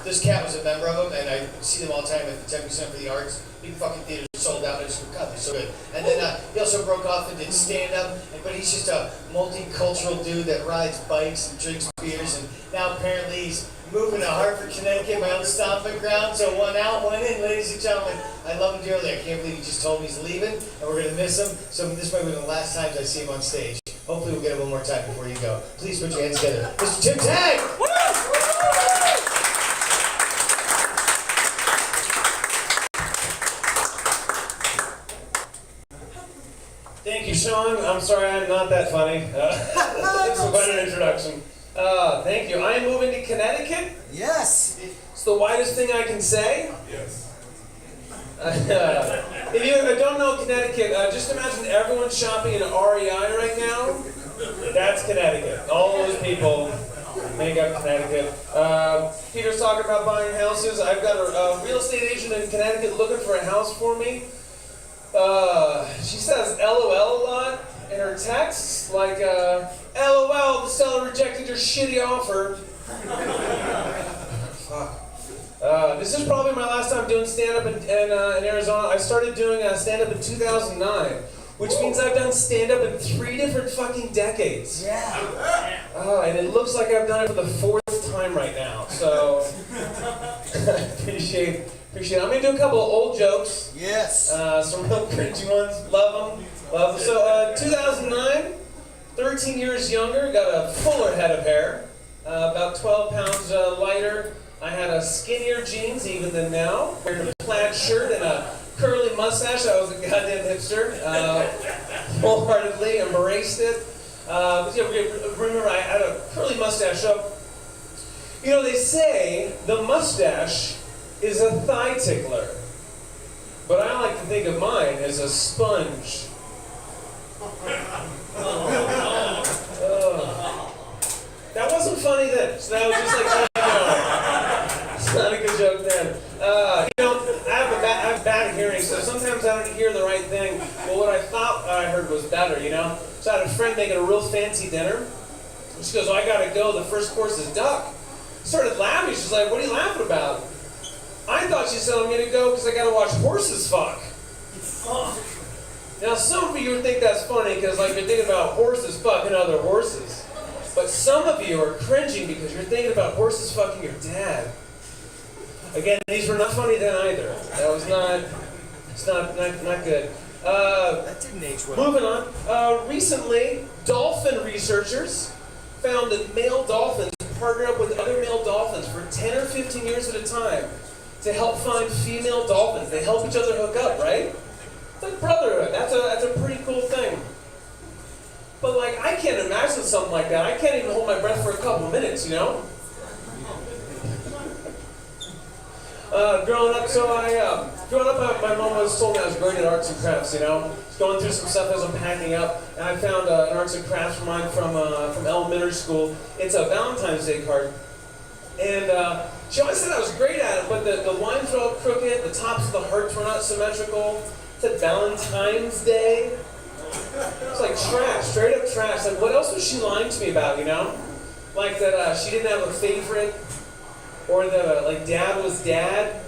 this cat was a member of them, and I see them all the time at the 10% for the Arts. Big fucking theaters sold out. I just go, God, they're so good. And then he also broke off and did stand-up, but he's just a multicultural dude that rides bikes and drinks beers, and now apparently he's moving to Hartford, Connecticut, my own stomping ground. So one out, one in, ladies and gentlemen. I love him dearly. I can't believe he just told me he's leaving, and we're going to miss him. So this might be the last times I see him on stage. Hopefully we'll get him one more time before you go. Please put your hands together. Mr. Tim Tag! Thank you, Sean. I'm sorry I'm not that funny. It's quite an introduction. Thank you. I am moving to Connecticut. Yes. It's the widest thing I can say. Yes. If you don't know Connecticut, just imagine everyone shopping in REI right now. That's Connecticut. All those people make up Connecticut. Peter's talking about buying houses. I've got a real estate agent in Connecticut looking for a house for me. She says LOL a lot in her texts, like, LOL, the seller rejected your shitty offer. Fuck. This is probably my last time doing stand-up in Arizona. I started doing stand-up in 2009, which means I've done stand-up in 3 different fucking decades. Yeah. And it looks like I've done it for the 4th time right now, so appreciate it. I'm gonna do a couple of old jokes. Yes. Some real cringy ones. Love them. So 2009, 13 years younger, got a fuller head of hair, about 12 pounds lighter. I had a skinnier jeans even than now. Wearing a plaid shirt and a curly mustache. I was a goddamn hipster. Wholeheartedly embraced it. But yeah, remember I had a curly mustache. So, you know, they say the mustache is a thigh tickler, but I like to think of mine as a sponge. That wasn't funny then, so that was just like, it's not a good joke then. You know, I have bad hearing, so sometimes I don't hear the right thing, but what I thought I heard was better, you know? So I had a friend making a real fancy dinner, and she goes, oh, I gotta go, the first course is duck. Started laughing, she's like, what are you laughing about? I thought she said I'm gonna go because I gotta watch horses fuck. Now some of you would think that's funny because like you're thinking about horses fucking other horses. But some of you are cringing because you're thinking about horses fucking your dad. Again, these were not funny then either. That was not good. That didn't age well. Moving on. Recently, dolphin researchers found that male dolphins partner up with other male dolphins for 10 or 15 years at a time to help find female dolphins. They help each other hook up, right? It's like brotherhood. That's a pretty cool thing. But like, I can't imagine something like that. I can't even hold my breath for a couple minutes, you know? Growing up, my mom always told me I was great at arts and crafts, you know? Going through some stuff as I'm packing up, and I found an arts and crafts of mine from elementary school. It's a Valentine's Day card. And she always said I was great at it, but the lines were all crooked, the tops of the hearts were not symmetrical. It said Valentine's Day. It's like trash, straight up trash. Like, what else was she lying to me about, you know? Like that she didn't have a favorite, or that like dad was dad,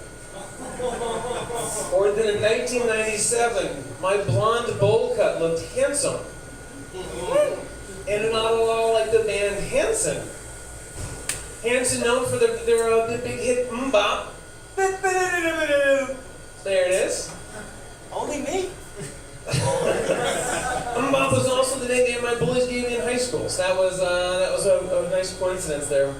or that in 1997 my blonde bowl cut looked handsome, and not at all like the band Hanson. Hanson known for their big hit Mbop. There it is. Only me? Mbop was also the nickname my bullies gave me in high school, so that was a nice coincidence there.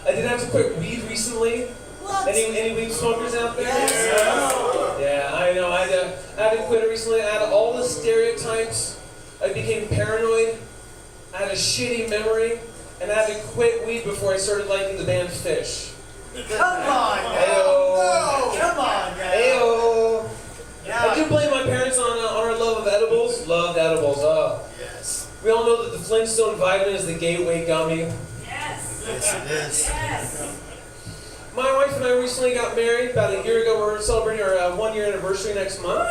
I did have to quit weed recently. What? Any weed smokers out there? Yes. Yeah, I know. I had to quit it recently. I had all the stereotypes. I became paranoid. I had a shitty memory, and I had to quit weed before I started liking the band Fish. Come on, man. Ayo. No, come on, man. Ayo. Yeah. I do blame my parents on our love of edibles. Loved edibles. Oh. Yes. We all know that the Flintstone vitamin is the gateway gummy. Yes, it is. Yes. My wife and I recently got married about a year ago. We're celebrating our 1-year anniversary next month.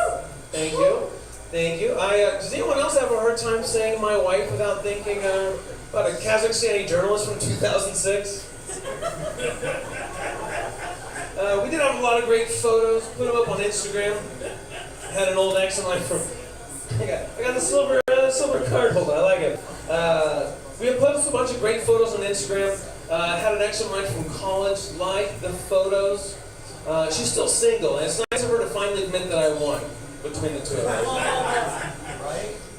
Thank you. Thank you. Does anyone else have a hard time saying my wife without thinking about a Kazakhstani journalist from 2006? We did have a lot of great photos. Put them up on Instagram. Had an old ex of mine from. I got the silver card holder. I like it. We have posted a bunch of great photos on Instagram. Had an ex of mine from college like the photos. She's still single, and it's nice of her to finally admit that I won between the two of us.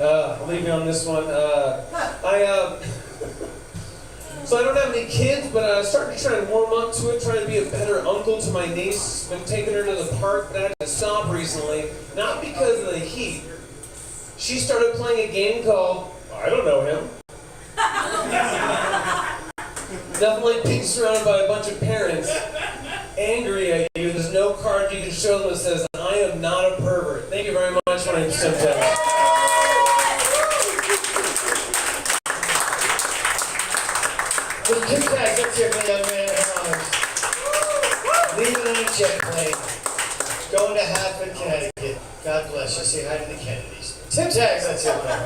I'll leave you on this one. So I don't have any kids, but I started to try and warm up to it, trying to be a better uncle to my niece. Been taking her to the park, but I had to stop recently, not because of the heat. She started playing a game called I don't know him. Definitely being surrounded by a bunch of parents, angry at you. There's no card you can show them that says, I am not a pervert. Thank you very much. My name's Tim Taylor. With two guys, let's hear for the young man in honors. Leaving on a jet plane, going to Hartford, Connecticut. God bless you. Say hi to the Kennedys. Tim Tags, let's hear for him.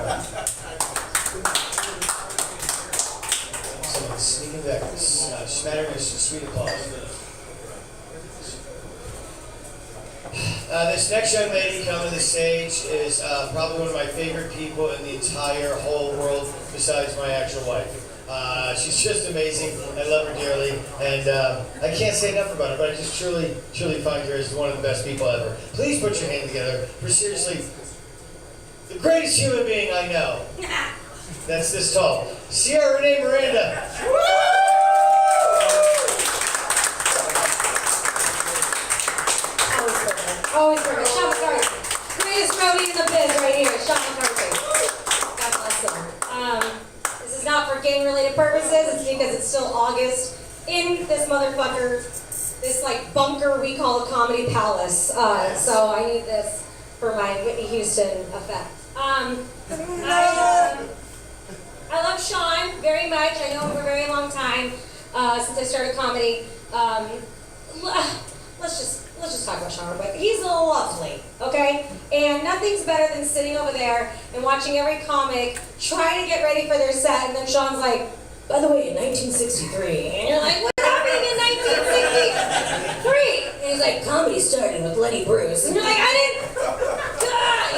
Someone's sneaking back. Smattering his sweet applause. This next young lady coming to the stage is probably one of my favorite people in the entire whole world besides my actual wife. She's just amazing. I love her dearly, and I can't say enough about her, but I just truly find her as one of the best people ever. Please put your hand together for seriously the greatest human being I know. That's this tall. Cierra, Renee, Miranda. Always perfect. Sean McCarthy. Greatest roadie in the biz right here. Sean McCarthy. God bless him. This is not for gang-related purposes. It's because it's still August in this motherfucker, this like bunker we call a comedy palace. So I need this for my Whitney Houston effect. I love Sean very much. I know him for a very long time since I started comedy. Let's just talk about Sean real quick. He's lovely, okay? And nothing's better than sitting over there and watching every comic try to get ready for their set, and then Sean's like, by the way, in 1963, and you're like, what happened in 1963? And he's like, comedy started with Lenny Bruce, and you're like, I didn't.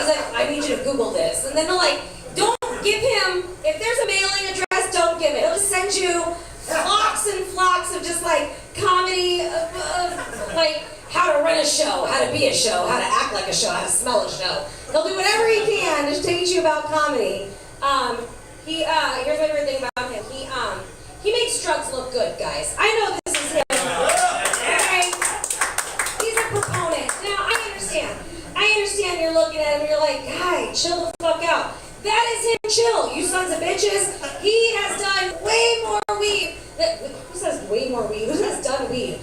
He's like, I need you to Google this, and then they're like, don't give him. If there's a mailing address, don't give it. He'll just send you flocks and flocks of just like comedy, like. How to run a show, how to be a show, how to act like a show, how to smell a show. He'll do whatever he can to teach you about comedy. Here's my favorite thing about him. He makes drugs look good, guys. I know this is him. Okay? He's a proponent. Now, I understand you're looking at him and you're like, guy, chill the fuck out. That is him chill, you sons of bitches. He has done way more weed. Who says way more weed? Who has done weed?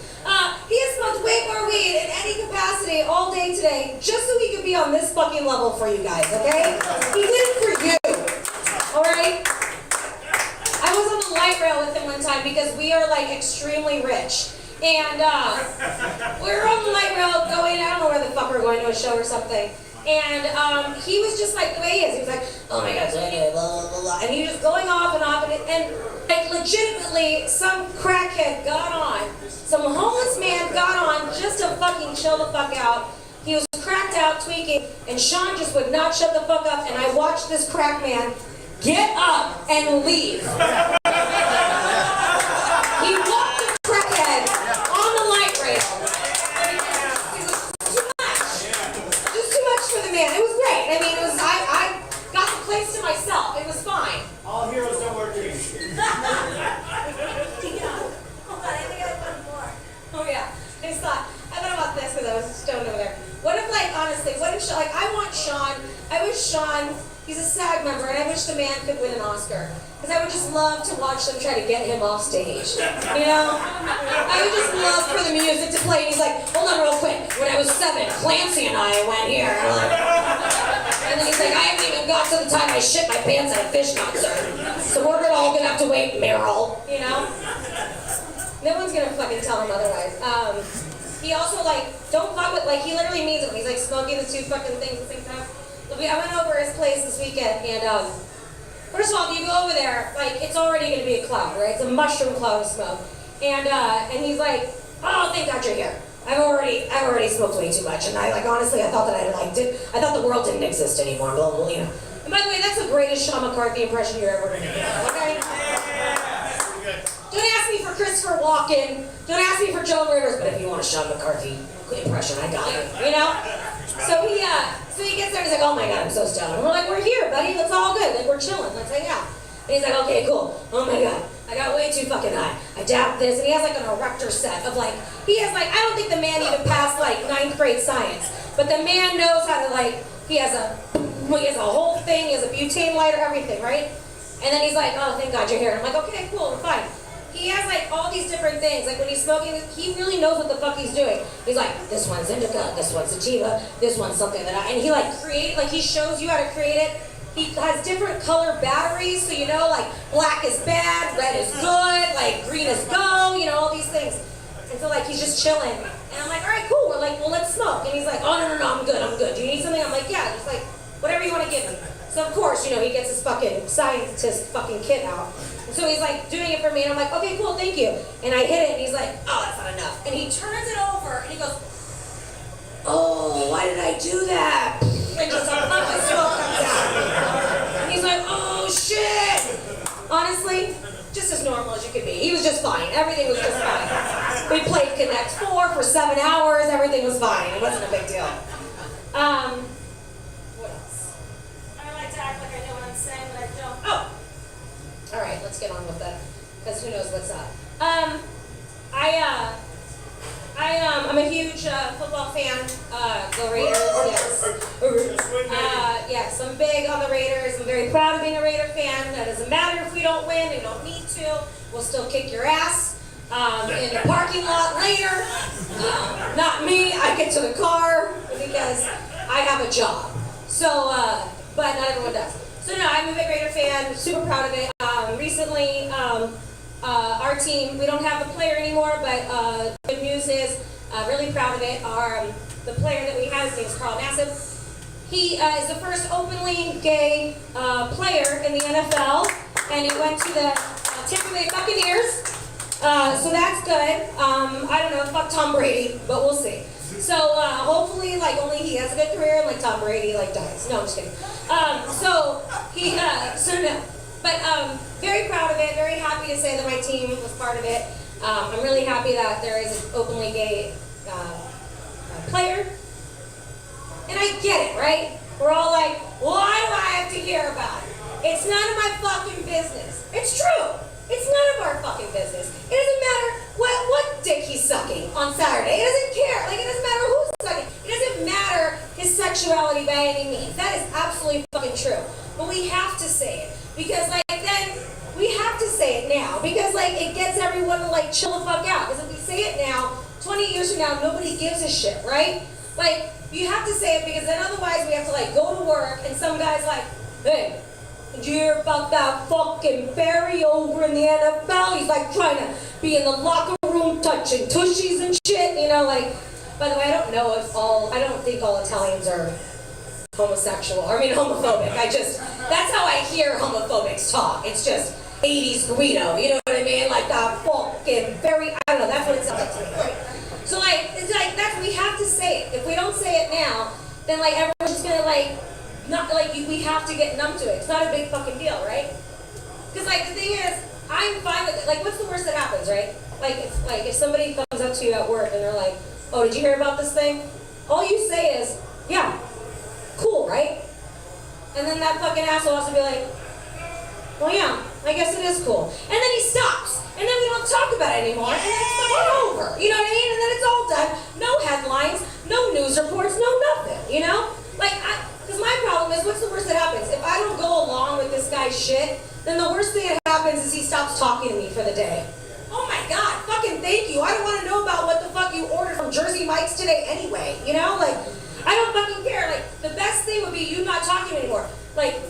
He has smoked way more weed in any capacity all day today, just so he could be on this fucking level for you guys, okay? He did it for you, alright? I was on the light rail with him one time because we are like extremely rich. And we were on the light rail going, I don't know where the fuck we're going to a show or something. And he was just like the way he is. He was like, oh my god, so anyway, blah, blah, blah. And he was just going off and like legitimately some crackhead got on, some homeless man got on just to fucking chill the fuck out. He was cracked out, tweaking, and Sean just would not shut the fuck up, and I watched this crack man get up and leave. He walked the crackhead on the light rail. For the man. It was great. I mean, I got the place to myself. It was fine. All heroes don't wear capes. Hold on, I think I have one more. Oh yeah. I thought about this because I was stoned over there. What if, like, honestly, what if, like, I wish Sean, he's a SAG member, and I wish the man could win an Oscar. Because I would just love to watch them try to get him off stage. You know? I would just love for the music to play, and he's like, hold on real quick. When I was 7, Clancy and I went here. And then he's like, I haven't even got to the time I shit my pants at a Fish concert. So we're all gonna have to wait, Meryl. You know? No one's gonna fucking tell him otherwise. He also, like, don't fuck with, like, he literally means it when he's, like, smoking the two fucking things at the same time. I went over his place this weekend, and, first of all, if you go over there, like, it's already going to be a cloud, right? It's a mushroom cloud of smoke. And he's like, oh, thank God you're here. I've already smoked way too much, and honestly, I thought that I liked it. I thought the world didn't exist anymore, blah, blah, you know. And by the way, that's the greatest Sean McCarthy impression you're ever gonna get, okay? Don't ask me for Christopher Walken, don't ask me for Joan Rivers, but if you want a Sean McCarthy impression, I got it, you know? So he gets there and he's like, oh my God, I'm so stoned. And we're like, we're here, buddy, it's all good, like we're chilling, let's hang out. And he's like, okay, cool, oh my God. I got way too fucking high. I dabbed this, and he has like an erector set of I don't think the man even passed like 9th grade science, but the man knows how to he has a whole thing, he has a butane lighter, everything, right? And then he's like, oh, thank God you're here. And I'm like, okay, cool, we're fine. He has all these different things. Like when he's smoking, he really knows what the fuck he's doing. He's like, this one's indica, this one's sativa, this one's something that and he he shows you how to create it. He has different color batteries, so you know, black is bad, red is good, green is go, you know, all these things. And so he's just chilling. And I'm like, all right, cool. We're like, well, let's smoke. And he's like, oh, no, I'm good. Do you need something? I'm like, yeah, just whatever you want to give me. So of course, you know, he gets his fucking scientist fucking kit out. And so he's doing it for me, and I'm like, okay, cool, thank you. And I hit it, and he's like, oh, that's not enough. And he turns it over, and he goes, oh, why did I do that? And just a puff of smoke comes out. And he's like, oh shit! Honestly, just as normal as you could be. He was just fine. Everything was just fine. We played Connect 4 for 7 hours. Everything was fine. It wasn't a big deal. What else? I like to act like I know what I'm saying, but I don't. Oh! Alright, let's get on with that. Because who knows what's up. I'm a huge football fan. Go Raiders, yes. Yes, I'm big on the Raiders. I'm very proud of being a Raider fan. That doesn't matter if we don't win. We don't need to. We'll still kick your ass in the parking lot later. Not me. I get to the car because I have a job. So, but not everyone does. So no, I'm a big Raider fan. Super proud of it. Recently, our team, we don't have a player anymore, but good news is, really proud of it, the player that we have, his name is Carlow. He is the first openly gay player in the NFL, and he went to the Tampa Bay Buccaneers, so that's good. I don't know, fuck Tom Brady, but we'll see. So hopefully, only he has a good career, and Tom Brady, dies. No, I'm just kidding. But very proud of it, very happy to say that my team was part of it. I'm really happy that there is an openly gay player. And I get it, right? We're all like, why do I have to hear about it? It's none of my fucking business. It's true. It's none of our fucking business. It doesn't matter what dick he's sucking on Saturday. It doesn't care. It doesn't matter who's sucking. It doesn't matter his sexuality by any means. That is absolutely fucking true. But we have to say it. Because then we have to say it now. Because it gets everyone to chill the fuck out. Because if we say it now, 20 years from now, nobody gives a shit, right? You have to say it because then otherwise we have to go to work and some guy's like, hey, did you hear about that fucking Barry over in the NFL? He's trying to be in the locker room touching tushies and shit, you know, by the way, I don't think all Italians are homophobic. That's how I hear homophobics talk. It's just 80s Guido, you know what I mean? That fucking very, I don't know, that's what it sounds like to me, right? So we have to say it. If we don't say it now, then everyone's just gonna we have to get numb to it. It's not a big fucking deal, right? Because the thing is, I'm fine with it. What's the worst that happens, right? If somebody comes up to you at work and they're like, oh, did you hear about this thing? All you say is, yeah, cool, right? And then that fucking asshole has to be like, well, yeah, I guess it is cool. And then he stops. And then we don't talk about it anymore. And then it's fucking over. You know what I mean? And then it's all done. No headlines, no news reports, no nothing, you know? Because my problem is, what's the worst that happens? If I don't go along with this guy's shit, then the worst thing that happens is he stops talking to me for the day. Oh my God, fucking thank you. I don't want to know about what the fuck you ordered from Jersey Mike's today anyway, you know? I don't fucking care. The best thing would be you not talking anymore.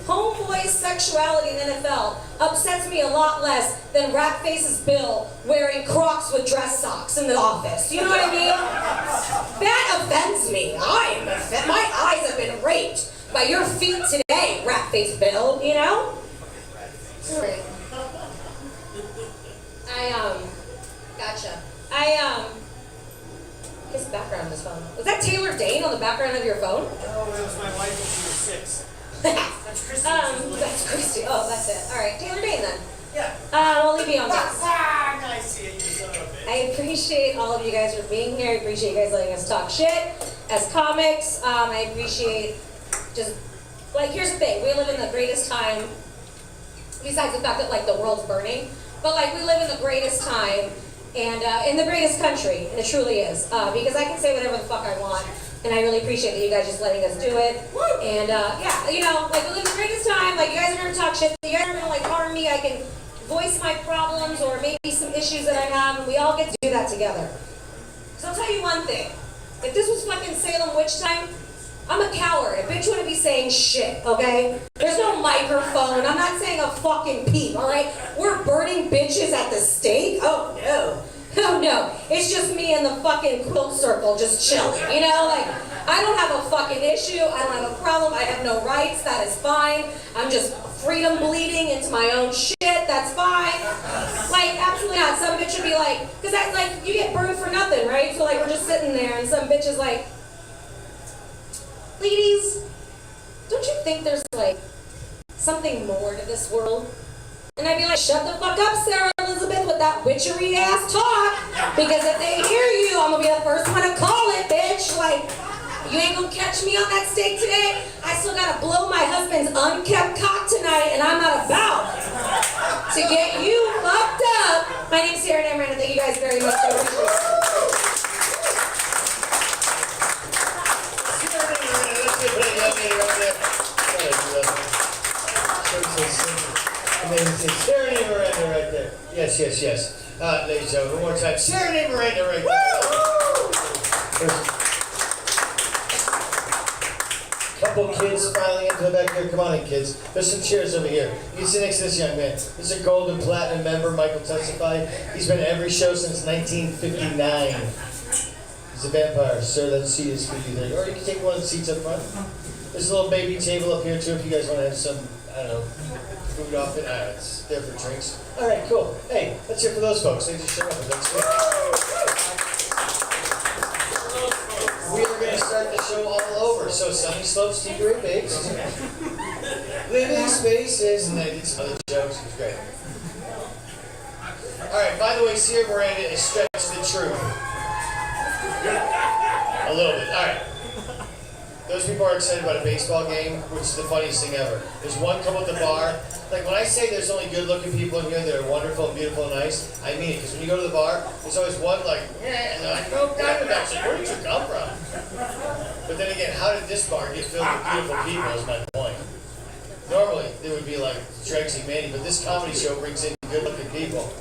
Homeboy's sexuality in the NFL upsets me a lot less than Rat Face's Bill wearing Crocs with dress socks in the office. You know what I mean? That offends me. My eyes have been raped by your feet today, Rat Face Bill, you know? Was that Taylor Dane on the background of your phone? Oh, it was my wife when she was 6. That's Kristy. That's Kristy. Oh, that's it. All right, Taylor Dane then. Yeah. I'll leave you on this. I see it, you son of a bitch. I appreciate all of you guys for being here. I appreciate you guys letting us talk shit as comics. I appreciate just, like, here's the thing. We live in the greatest time, besides the fact that, like, the world's burning, but, like, we live in the greatest time and in the greatest country, and it truly is, because I can say whatever the fuck I want, and I really appreciate that you guys just letting us do it. And, yeah, you know, like, we live in the greatest time. Like, you guys are gonna talk shit. You guys are gonna, like, harm me. I can voice my problems or maybe some issues that I have, and we all get to do that together. So I'll tell you one thing. If this was fucking Salem witch time, I'm a coward. A bitch wouldn't be saying shit, okay? There's no microphone. I'm not saying a fucking peep, all right? We're burning bitches at the stake? Oh, no. Oh, no. It's just me and the fucking quilt circle just chilling, you know? Like, I don't have a fucking issue. I don't have a problem. I have no rights. That is fine. I'm just freedom bleeding into my own shit. That's fine. Like, absolutely not. Some bitch would be like, because that's like, you get burned for nothing, right? So, like, we're just sitting there and some bitch is like, ladies, don't you think there's, like, something more to this world? And I'd be like, shut the fuck up, Sarah Elizabeth, with that witchery ass talk. Because if they hear you, I'm gonna be the first one to call it, bitch. Like, you ain't gonna catch me on that stake today. I still gotta blow my husband's unkept cock tonight, and I'm not about to get you fucked up. My name's Cierra and Miranda. Thank you guys very much. I appreciate it. Amazing. Cierra and Miranda right there. Yes, yes, yes. Ladies and gentlemen, one more time. Cierra and Miranda right there. Couple kids filing into the back here. Come on in, kids. There's some chairs over here. You can sit next to this young man. This is a Gold and Platinum member, Michael testified. He's been at every show since 1959. He's a vampire. Sir, that seat is for you there. Or you can take one of the seats up front. There's a little baby table up here, too, if you guys want to have some, I don't know, food off it. It's there for drinks. All right, cool. Hey, let's hear for those folks. They just showed up. That's good. We are going to start the show all over. So, Sunny Slopes, Tigray Babes. Living Spaces. And then I did some other jokes. It was great. All right, by the way, Cierra Miranda is stretched the truth. A little bit. All right. Those people are excited about a baseball game, which is the funniest thing ever. There's one couple at the bar. Like, when I say there's only good-looking people in here that are wonderful and beautiful and nice, I mean it. Because when you go to the bar, there's always one like, yeah, and they're like, no, Diamondbacks. Like, where did you come from? But then again, how did this bar get filled with beautiful people is my point. Normally, it would be like Dregsy Manny, but this comedy show brings in good-looking people.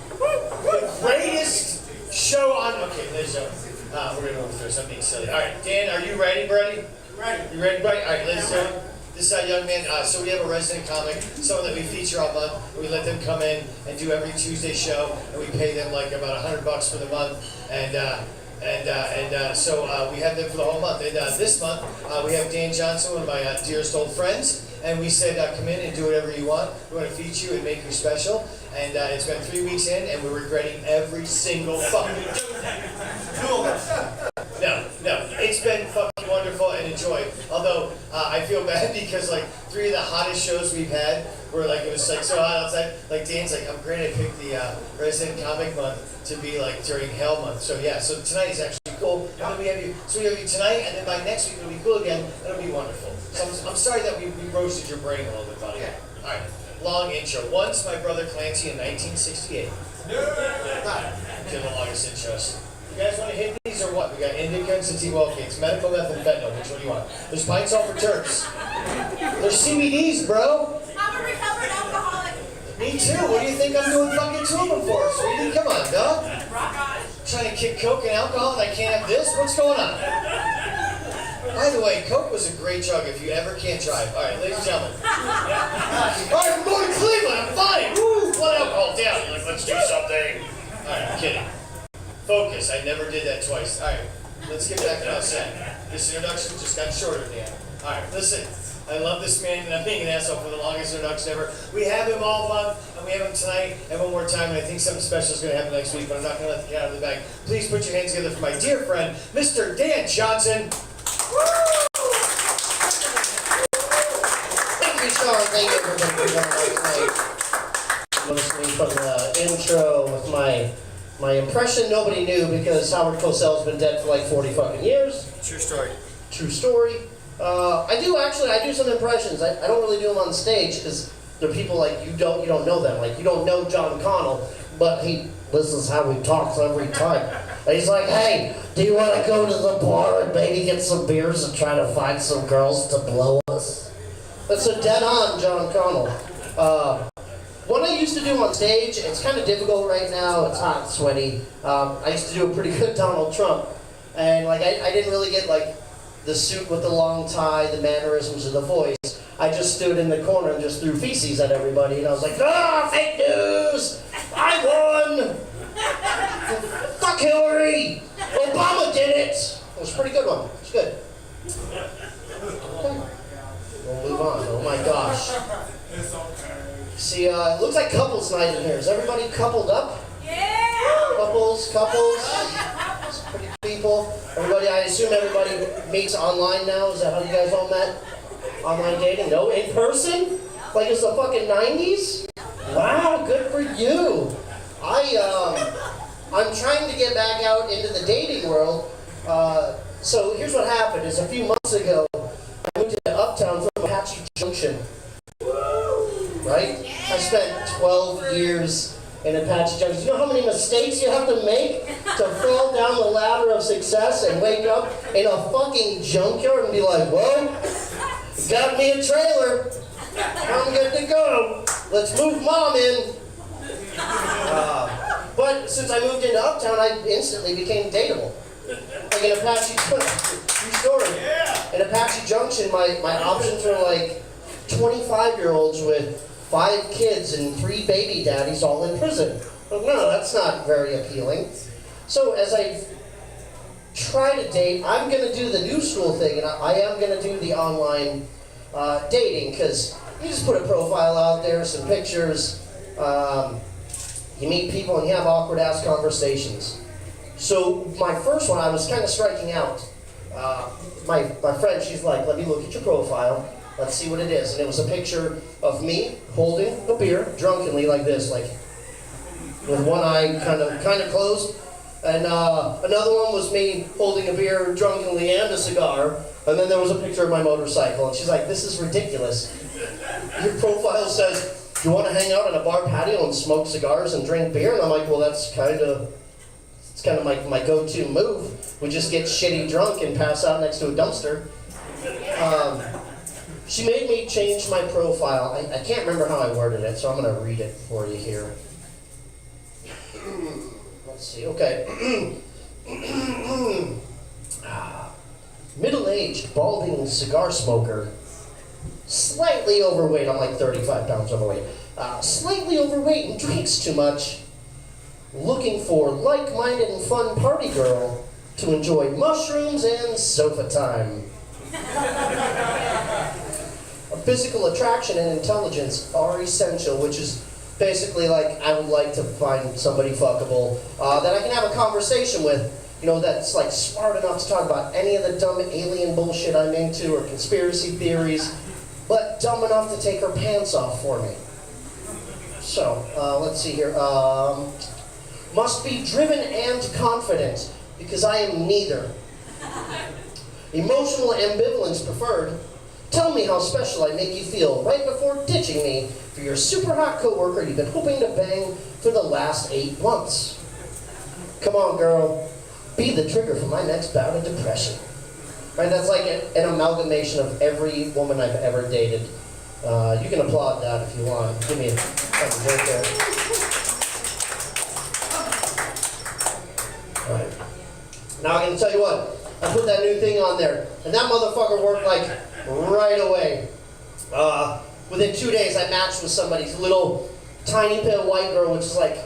The greatest show on... Okay, there's a... we're going to move through something silly. All right, Dan, are you ready, buddy? Ready. You ready, buddy? All right, ladies and gentlemen. This young man, so we have a resident comic, someone that we feature all month. We let them come in and do every Tuesday show, and we pay them like about $100 for the month. So we have them for the whole month. And this month, we have Dan Johnson, one of my dearest old friends. And we said, come in and do whatever you want. We want to feature you and make you special. And it's been 3 weeks in, and we're regretting every single fucking No, it's been fucking wonderful and enjoyed. Although, I feel bad because, like, 3 of the hottest shows we've had were, like, it was, like, so hot outside. Like, Dan's like, I'm great I picked the Resident Comic Month to be, like, during Hell Month. So, yeah, so tonight is actually cool. And then we have you tonight, and then by next week it'll be cool again. It'll be wonderful. So I'm sorry that we roasted your brain a little bit, buddy. All right, long intro. Once my brother Clancy in 1968. Did the longest intros. You guys want to hit these or what? We got indica and sativa cakes, medical methamphetamine. Which one do you want? There's pine salt for Turks. There's CBDs, bro. I'm a recovered alcoholic. Me too. What do you think I'm doing fucking 2 of them for, sweetie? Come on, dog. Rock on. Trying to kick coke and alcohol and I can't have this? What's going on? By the way, coke was a great drug if you ever can't drive. All right, ladies and gentlemen. All right, we're going to Cleveland. I'm fine. Woo, blood alcohol down. You're like, let's do something. All right, I'm kidding. Focus. I never did that twice. All right, let's get back to what I was saying. This introduction just got shorter, Dan. All right, listen. I love this man, and I'm being an asshole for the longest introduction ever. We have him all month, and we have him tonight, and one more time, and I think something special is going to happen next week, but I'm not going to let the cat out of the bag. Please put your hands together for my dear friend, Mr. Dan Johnson. Thank you, Sean. Thank you for being here tonight. I'm listening from the intro with my impression nobody knew because Howard Cosell's been dead for like 40 fucking years. True story. True story. I do some impressions. I don't really do them on stage because they're people like you don't know them. Like you don't know John Connell, but this is how he talks every time. And he's like, hey, do you want to go to the bar and maybe get some beers and try to find some girls to blow us? That's a dead on John Connell. What I used to do on stage, it's kind of difficult right now. It's hot and sweaty. I used to do a pretty good Donald Trump, and like I didn't really get like the suit with the long tie, the mannerisms, or the voice. I just stood in the corner and just threw feces at everybody, and I was like, fake news! I won! Fuck Hillary! Obama did it! It was a pretty good one. It was good. Okay. We'll move on. Oh my gosh. See, it looks like couples night in here. Is everybody coupled up? Yeah! Couples. Some pretty people. Everybody, I assume everybody meets online now. Is that how you guys all met? Online dating? No, in person? Like it's the fucking 90s? Wow, good for you. I'm trying to get back out into the dating world. So here's what happened. Is a few months ago, I moved to Uptown from Apache Junction. Right? I spent 12 years in Apache Junction. You know how many mistakes you have to make to fall down the ladder of success and wake up in a fucking junkyard and be like, whoa, got me a trailer. I'm good to go. Let's move mom in. But since I moved into Uptown, I instantly became dateable. Like in Apache, true story. In Apache Junction, my options were like 25-year-olds with 5 kids and 3 baby daddies all in prison. But no, that's not very appealing. So as I try to date, I'm going to do the new school thing, and I am going to do the online dating, because you just put a profile out there, some pictures, you meet people and you have awkward-ass conversations. So my first one, I was kind of striking out. My friend, she's like, let me look at your profile. Let's see what it is. And it was a picture of me holding a beer drunkenly like this, like with one eye kind of closed. And another one was me holding a beer drunkenly and a cigar. And then there was a picture of my motorcycle. And she's like, this is ridiculous. Your profile says, do you want to hang out on a bar patio and smoke cigars and drink beer? And I'm like, well, it's kind of my go-to move. We just get shitty drunk and pass out next to a dumpster. She made me change my profile. I can't remember how I worded it, so I'm going to read it for you here. Let's see, okay. Middle-aged, balding cigar smoker. Slightly overweight, I'm like 35 pounds overweight. Slightly overweight and drinks too much. Looking for like-minded and fun party girl to enjoy mushrooms and sofa time. Physical attraction and intelligence are essential, which is basically like I would like to find somebody fuckable that I can have a conversation with, that's like smart enough to talk about any of the dumb alien bullshit I'm into or conspiracy theories, but dumb enough to take her pants off for me. So, let's see here. Must be driven and confident, because I am neither. Emotional ambivalence preferred. Tell me how special I make you feel right before ditching me for your super hot coworker you've been hoping to bang for the last 8 months. Come on, girl. Be the trigger for my next bout of depression. Right? That's like an amalgamation of every woman I've ever dated. You can applaud that if you want. Give me a fucking break there. All right. Now I'm going to tell you what. I put that new thing on there, and that motherfucker worked like right away. Within 2 days, I matched with somebody's little tiny pale white girl, which is like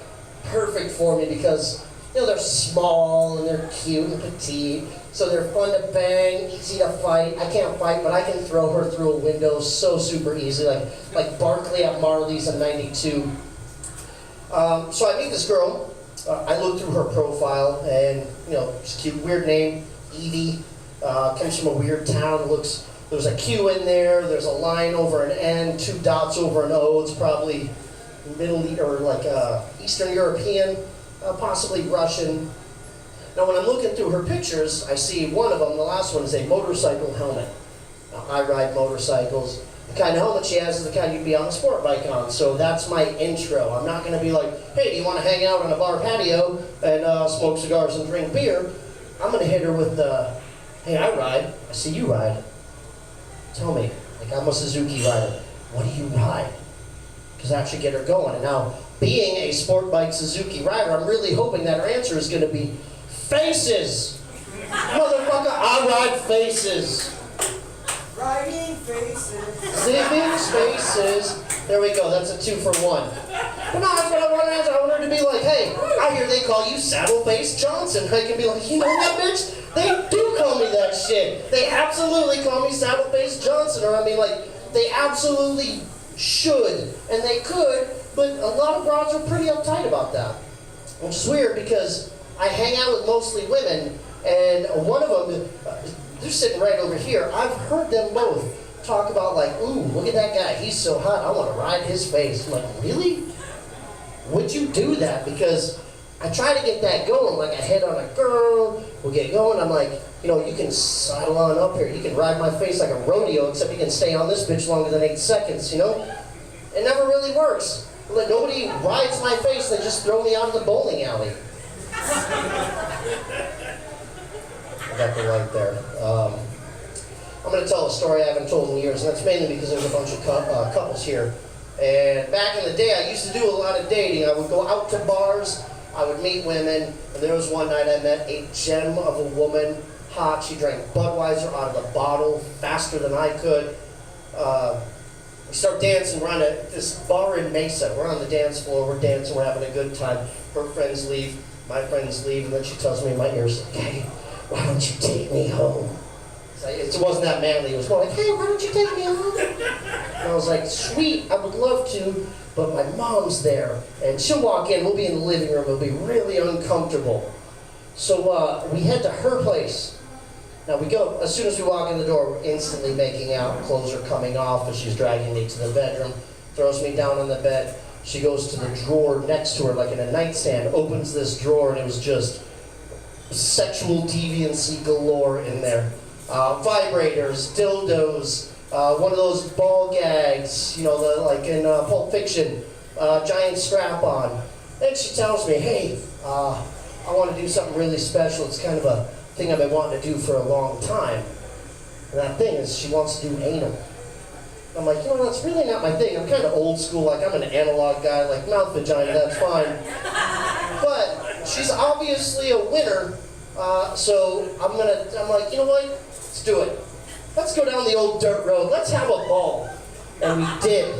perfect for me because You know, they're small and they're cute and petite, so they're fun to bang, easy to fight. I can't fight, but I can throw her through a window so super easy, like Barkley at Marley's in '92. So I meet this girl. I look through her profile, and you know, she's cute, weird name, Evie. Comes from a weird town. There's a Q in there. There's a line over an N, 2 dots over an O. It's probably Eastern European, possibly Russian. Now, when I'm looking through her pictures, I see one of them. The last one is a motorcycle helmet. Now, I ride motorcycles. The kind of helmet she has is the kind you'd be on a sport bike on. So that's my intro. I'm not going to be like, hey, do you want to hang out on a bar patio and smoke cigars and drink beer? I'm going to hit her with the, hey, I ride. I see you ride. Tell me, like I'm a Suzuki rider. What do you ride? Because that should get her going. And now, being a sport bike Suzuki rider, I'm really hoping that her answer is going to be faces. Motherfucker, I ride faces. Riding faces. Zipping spaces. There we go. That's a 2 for 1. Well, no, that's what I want to answer. I want her to be like, hey, I hear they call you Saddleface Johnson. I can be like, you know what, bitch? They do call me that shit. They absolutely call me Saddleface Johnson. Or I mean, like, they absolutely should. And they could, but a lot of broads are pretty uptight about that. Which is weird because I hang out with mostly women, and one of them, they're sitting right over here. I've heard them both talk about like, ooh, look at that guy. He's so hot. I want to ride his face. I'm like, really? Would you do that? Because I try to get that going. Like I hit on a girl, we'll get going. I'm like, you know, you can sidle on up here. You can ride my face like a rodeo, except you can stay on this bitch longer than 8 seconds, you know? It never really works. Like, nobody rides my face, they just throw me out of the bowling alley. I got the light there. I'm going to tell a story I haven't told in years, and that's mainly because there's a bunch of couples here. And back in the day, I used to do a lot of dating. I would go out to bars, I would meet women, and there was one night I met a gem of a woman, hot. She drank Budweiser out of the bottle faster than I could. We start dancing. We're on this bar in Mesa. We're on the dance floor. We're dancing. We're having a good time. Her friends leave. My friends leave. And then she tells me in my ears, hey, why don't you take me home? It wasn't that manly. It was more like, hey, why don't you take me home? And I was like, sweet, I would love to, but my mom's there. And she'll walk in. We'll be in the living room. It'll be really uncomfortable. So we head to her place. Now we go, as soon as we walk in the door, we're instantly making out. Clothes are coming off as she's dragging me to the bedroom. Throws me down on the bed. She goes to the drawer next to her, like in a nightstand, opens this drawer, and it was just sexual deviancy galore in there. Vibrators, dildos, one of those ball gags, you know, like in Pulp Fiction, giant strap-on. Then she tells me, hey, I want to do something really special. It's kind of a thing I've been wanting to do for a long time. And that thing is she wants to do anal. I'm like, you know, that's really not my thing. I'm kind of old school, like I'm an analog guy, like mouth vagina, that's fine. But she's obviously a winner, so I'm like, you know what? Let's do it. Let's go down the old dirt road. Let's have a ball. And we did.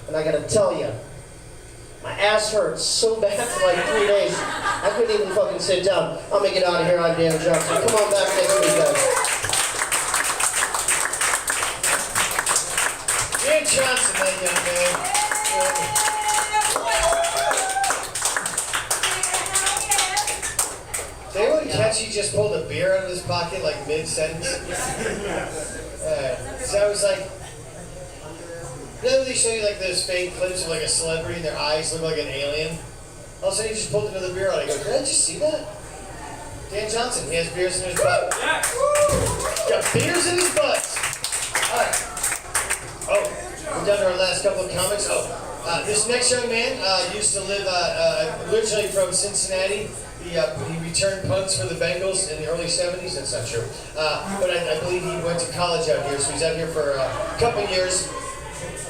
And I gotta tell you, my ass hurt so bad for like 3 days, I couldn't even fucking sit down. I'm gonna get out of here. I'm Dan Johnson. Come on back next week, guys. Dan Johnson, that young man. Did anyone catch he just pulled a beer out of his pocket like mid-sentence? So I was like, you know, they show you like those fake clips of like a celebrity and their eyes look like an alien? All of a sudden he just pulled another beer out. I go, did I just see that? Dan Johnson, he has beers in his butt. Got beers in his butt. Alright. Oh, we're down to our last couple of comics. This next young man used to live originally from Cincinnati. He returned punts for the Bengals in the early 70s. That's not true. But I believe he went to college out here, so he's out here for a couple years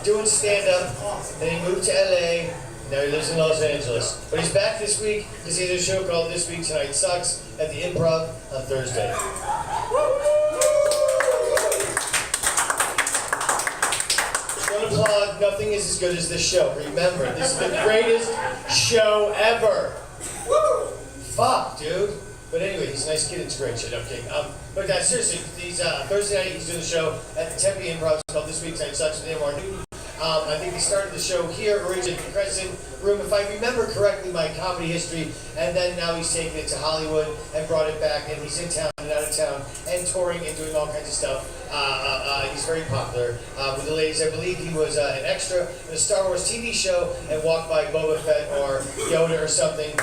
doing stand-up. Then he moved to LA. Now he lives in Los Angeles. But he's back this week because he has a show called This Week Tonight Sucks at the Improv on Thursday. Don't applaud. Nothing is as good as this show. Remember, this is the greatest show ever. Fuck, dude. But anyway, he's a nice kid. It's a great shit. Okay. But seriously, he's Thursday night. He's doing the show at the Tempe Improv. It's called This Week's Night Sucks with him. I think he started the show here originally in the Crescent Room, if I remember correctly, my comedy history, and then now he's taken it to Hollywood and brought it back, and he's in town and out of town and touring and doing all kinds of stuff. He's very popular with the ladies. I believe he was an extra in a Star Wars TV show and walked by Boba Fett or Yoda or something.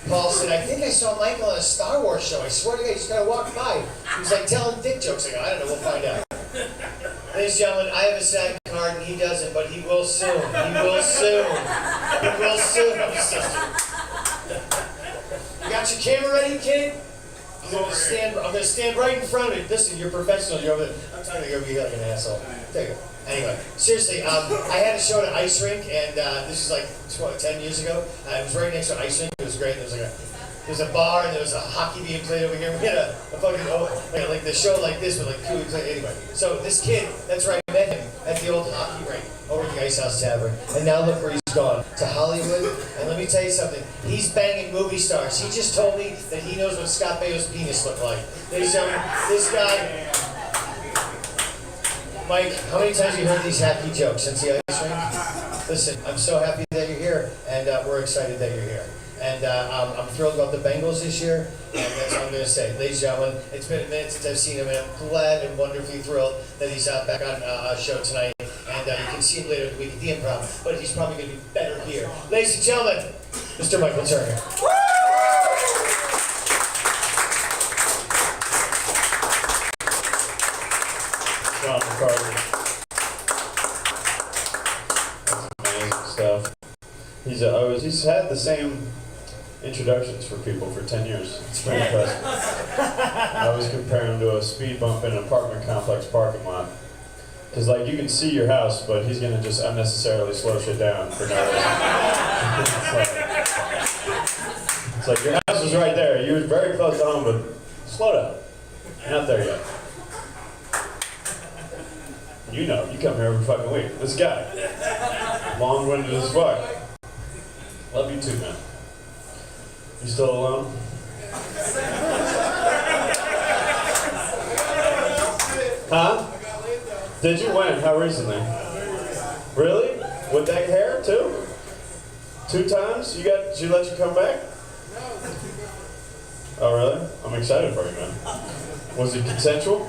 Paul said, I think I saw Michael on a Star Wars show. I swear to God, he just kind of walked by. He was like telling dick jokes. I go, I don't know, we'll find out. Ladies and gentlemen, I have a SAG card and he doesn't, but he will soon. He will soon. He will soon. You got your camera ready, kid? I'm gonna stand right in front of it. Listen, you're professional. You're over there. I'm trying to go be like an asshole. There you go. Anyway, seriously, I had a show at an ice rink, and this was like 10 years ago. It was right next to an ice rink. It was great. There was a bar, and there was a hockey being played over here. We had a fucking like the show like this with like two weeks. Anyway, so this kid, that's right, I met him at the old hockey rink over at the Ice House Tavern, and now look where he's gone, to Hollywood. And let me tell you something, he's banging movie stars. He just told me that he knows what Scott Baio's penis looked like. Ladies and gentlemen, this guy. Mike, how many times have you heard these happy jokes since the ice rink? Listen, I'm so happy that you're here, and we're excited that you're here. And I'm thrilled about the Bengals this year, and that's what I'm going to say. Ladies and gentlemen, it's been a minute since I've seen him, and I'm glad and wonderfully thrilled that he's back on a show tonight. And you can see him later in the week at the Improv, but he's probably going to be better here. Ladies and gentlemen, Mr. Michael Turner. John McCarthy. That's amazing stuff. He's had the same introductions for people for 10 years. It's pretty impressive. I always compare him to a speed bump in an apartment complex parking lot. Because like you can see your house, but he's gonna just unnecessarily slow shit down for no reason. It's like your house is right there. You were very close to home, but slow down. You're not there yet. You know, you come here every fucking week. This guy. Long-winded as fuck. Love you too, man. You still alone? Huh? Did you win? How recently? Really? With that hair too? 2 times? She let you come back? Oh really? I'm excited for you, man. Was it consensual?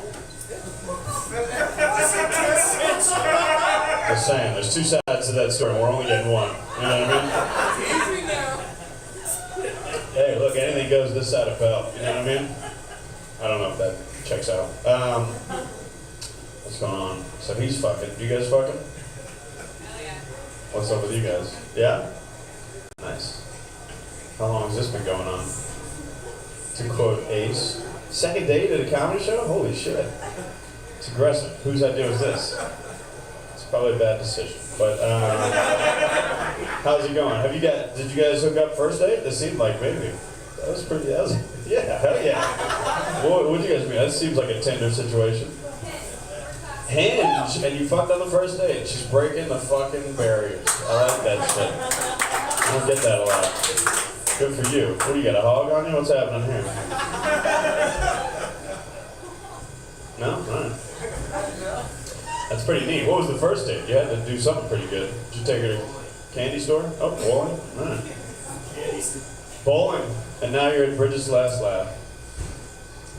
Just saying, there's 2 sides to that story, and we're only getting one. You know what I mean? Hey, look, anything goes this side of hell. You know what I mean? I don't know if that checks out. What's going on? So he's fucking. You guys fucking? Hell yeah. What's up with you guys? Yeah? Nice. How long has this been going on? To quote Ace, 2nd date at a comedy show? Holy shit. It's aggressive. Whose idea was this? It's probably a bad decision. But how's it going? Did you guys hook up first date? This seemed like maybe. That was yeah, hell yeah. What do you guys mean? That seems like a Tinder situation. Hinge, and you fucked on the first date. She's breaking the fucking barriers. I like that shit. I don't get that a lot. Good for you. What do you got, a hog on you? What's happening here? No? Alright. That's pretty neat. What was the first date? You had to do something pretty good. Did you take her to a candy store? Oh, bowling? Alright. Bowling. And now you're at Bridget's last laugh.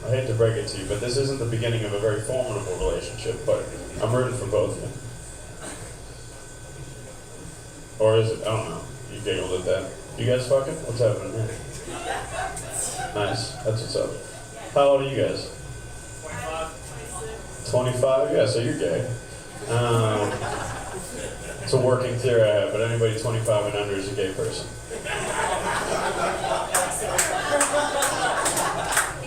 I hate to break it to you, but this isn't the beginning of a very formidable relationship, but I'm rooting for both of you. Or is it? I don't know. You giggled at that. You guys fucking? What's happening here? Nice. That's what's up. How old are you guys? 25? Yeah, so you're gay. It's a working theory I have, but anybody 25 and under is a gay person.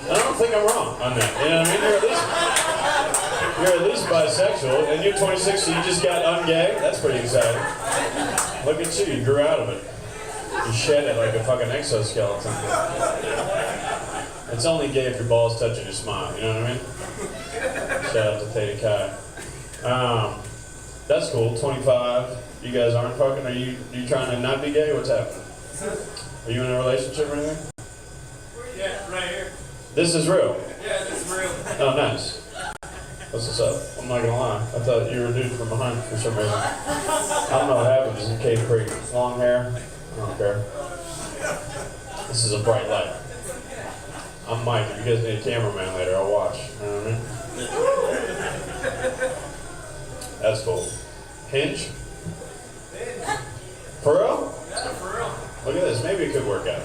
I don't think I'm wrong on that. You know what I mean? You're at least bisexual, and you're 26, so you just got ungay. That's pretty exciting. Look at you grew out of it. You shed it like a fucking exoskeleton. It's only gay if your balls touching your smile, you know what I mean? Shout out to Theta Chi. That's cool, 25. You guys aren't fucking? Are you trying to not be gay? What's happening? Are you in a relationship or anything? This is real. Yeah, this is real. Oh, nice. What's up? I'm not gonna lie. I thought you were a dude from behind for some reason. I don't know what happens in Cave Creek. Long hair. I don't care. This is a bright light. I'm Mike. If you guys need a cameraman later, I'll watch. You know what I mean? That's cool. Hinge? For real? Yeah, for real. Look at this. Maybe it could work out.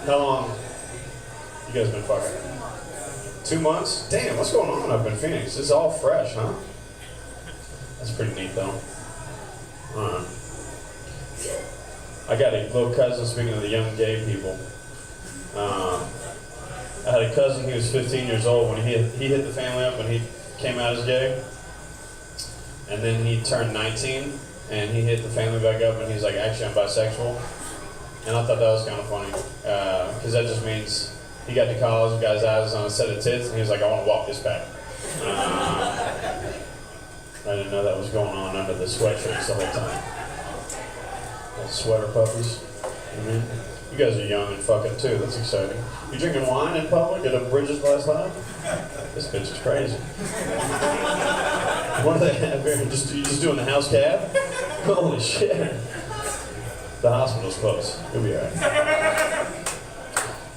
How long you guys been fucking? 2 months? Damn, what's going on up in Phoenix? This is all fresh, huh? That's pretty neat, though. I got a little cousin, speaking of the young gay people. I had a cousin, he was 15 years old when he hit the family up when he came out as gay. And then he turned 19 and he hit the family back up and he's like, actually I'm bisexual. And I thought that was kind of funny, because that just means he got to college, got his eyes on a set of tits, and he was like, I want to walk this back. I didn't know that was going on under the sweatshirts the whole time. Those sweater puppies. I mean, you guys are young and fucking too, that's exciting. You drinking wine in public at a Brigett last night? This bitch is crazy. What do they have here? You just doing the house cab? Holy shit. The hospital's closed. You'll be alright.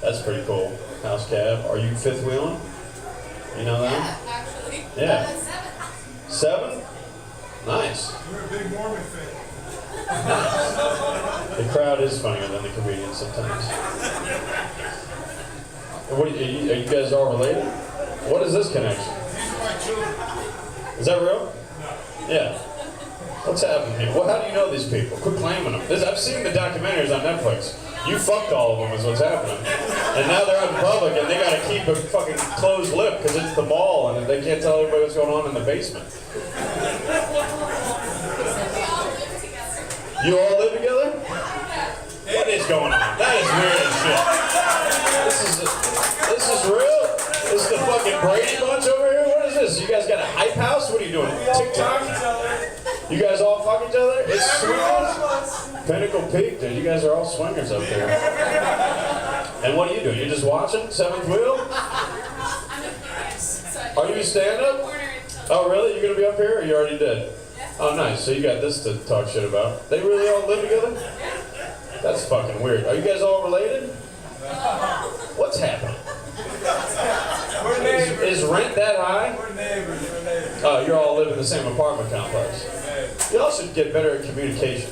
That's pretty cool. House cab. Are you fifth wheeling? You know that? Yeah, actually. Yeah. 7. 7? Nice. You're a big Mormon fan. The crowd is funnier than the comedians sometimes. What are you guys all related? What is this connection? These are my children. Is that real? Yeah. What's happening here? Well, how do you know these people? Quit claiming them. I've seen the documentaries on Netflix. You fucked all of them is what's happening. And now they're out in public and they gotta keep a fucking closed lip because it's the mall and they can't tell everybody what's going on in the basement. You all live together? What is going on? That is weird as shit. This is real? This is the fucking Brady Bunch over here? What is this? You guys got a hype house? What are you doing? TikTok? You guys all fuck each other? It's swingers? Pinnacle Peak, dude. You guys are all swingers up there. And what are you doing? You're just watching? Seventh wheel? Are you stand-up? Oh, really? You're gonna be up here or you already did? Oh, nice. So you got this to talk shit about. They really all live together? That's fucking weird. Are you guys all related? What's happening? We're neighbors. Is rent that high? We're neighbors. We're neighbors. Oh, you all live in the same apartment complex. Y'all should get better at communication.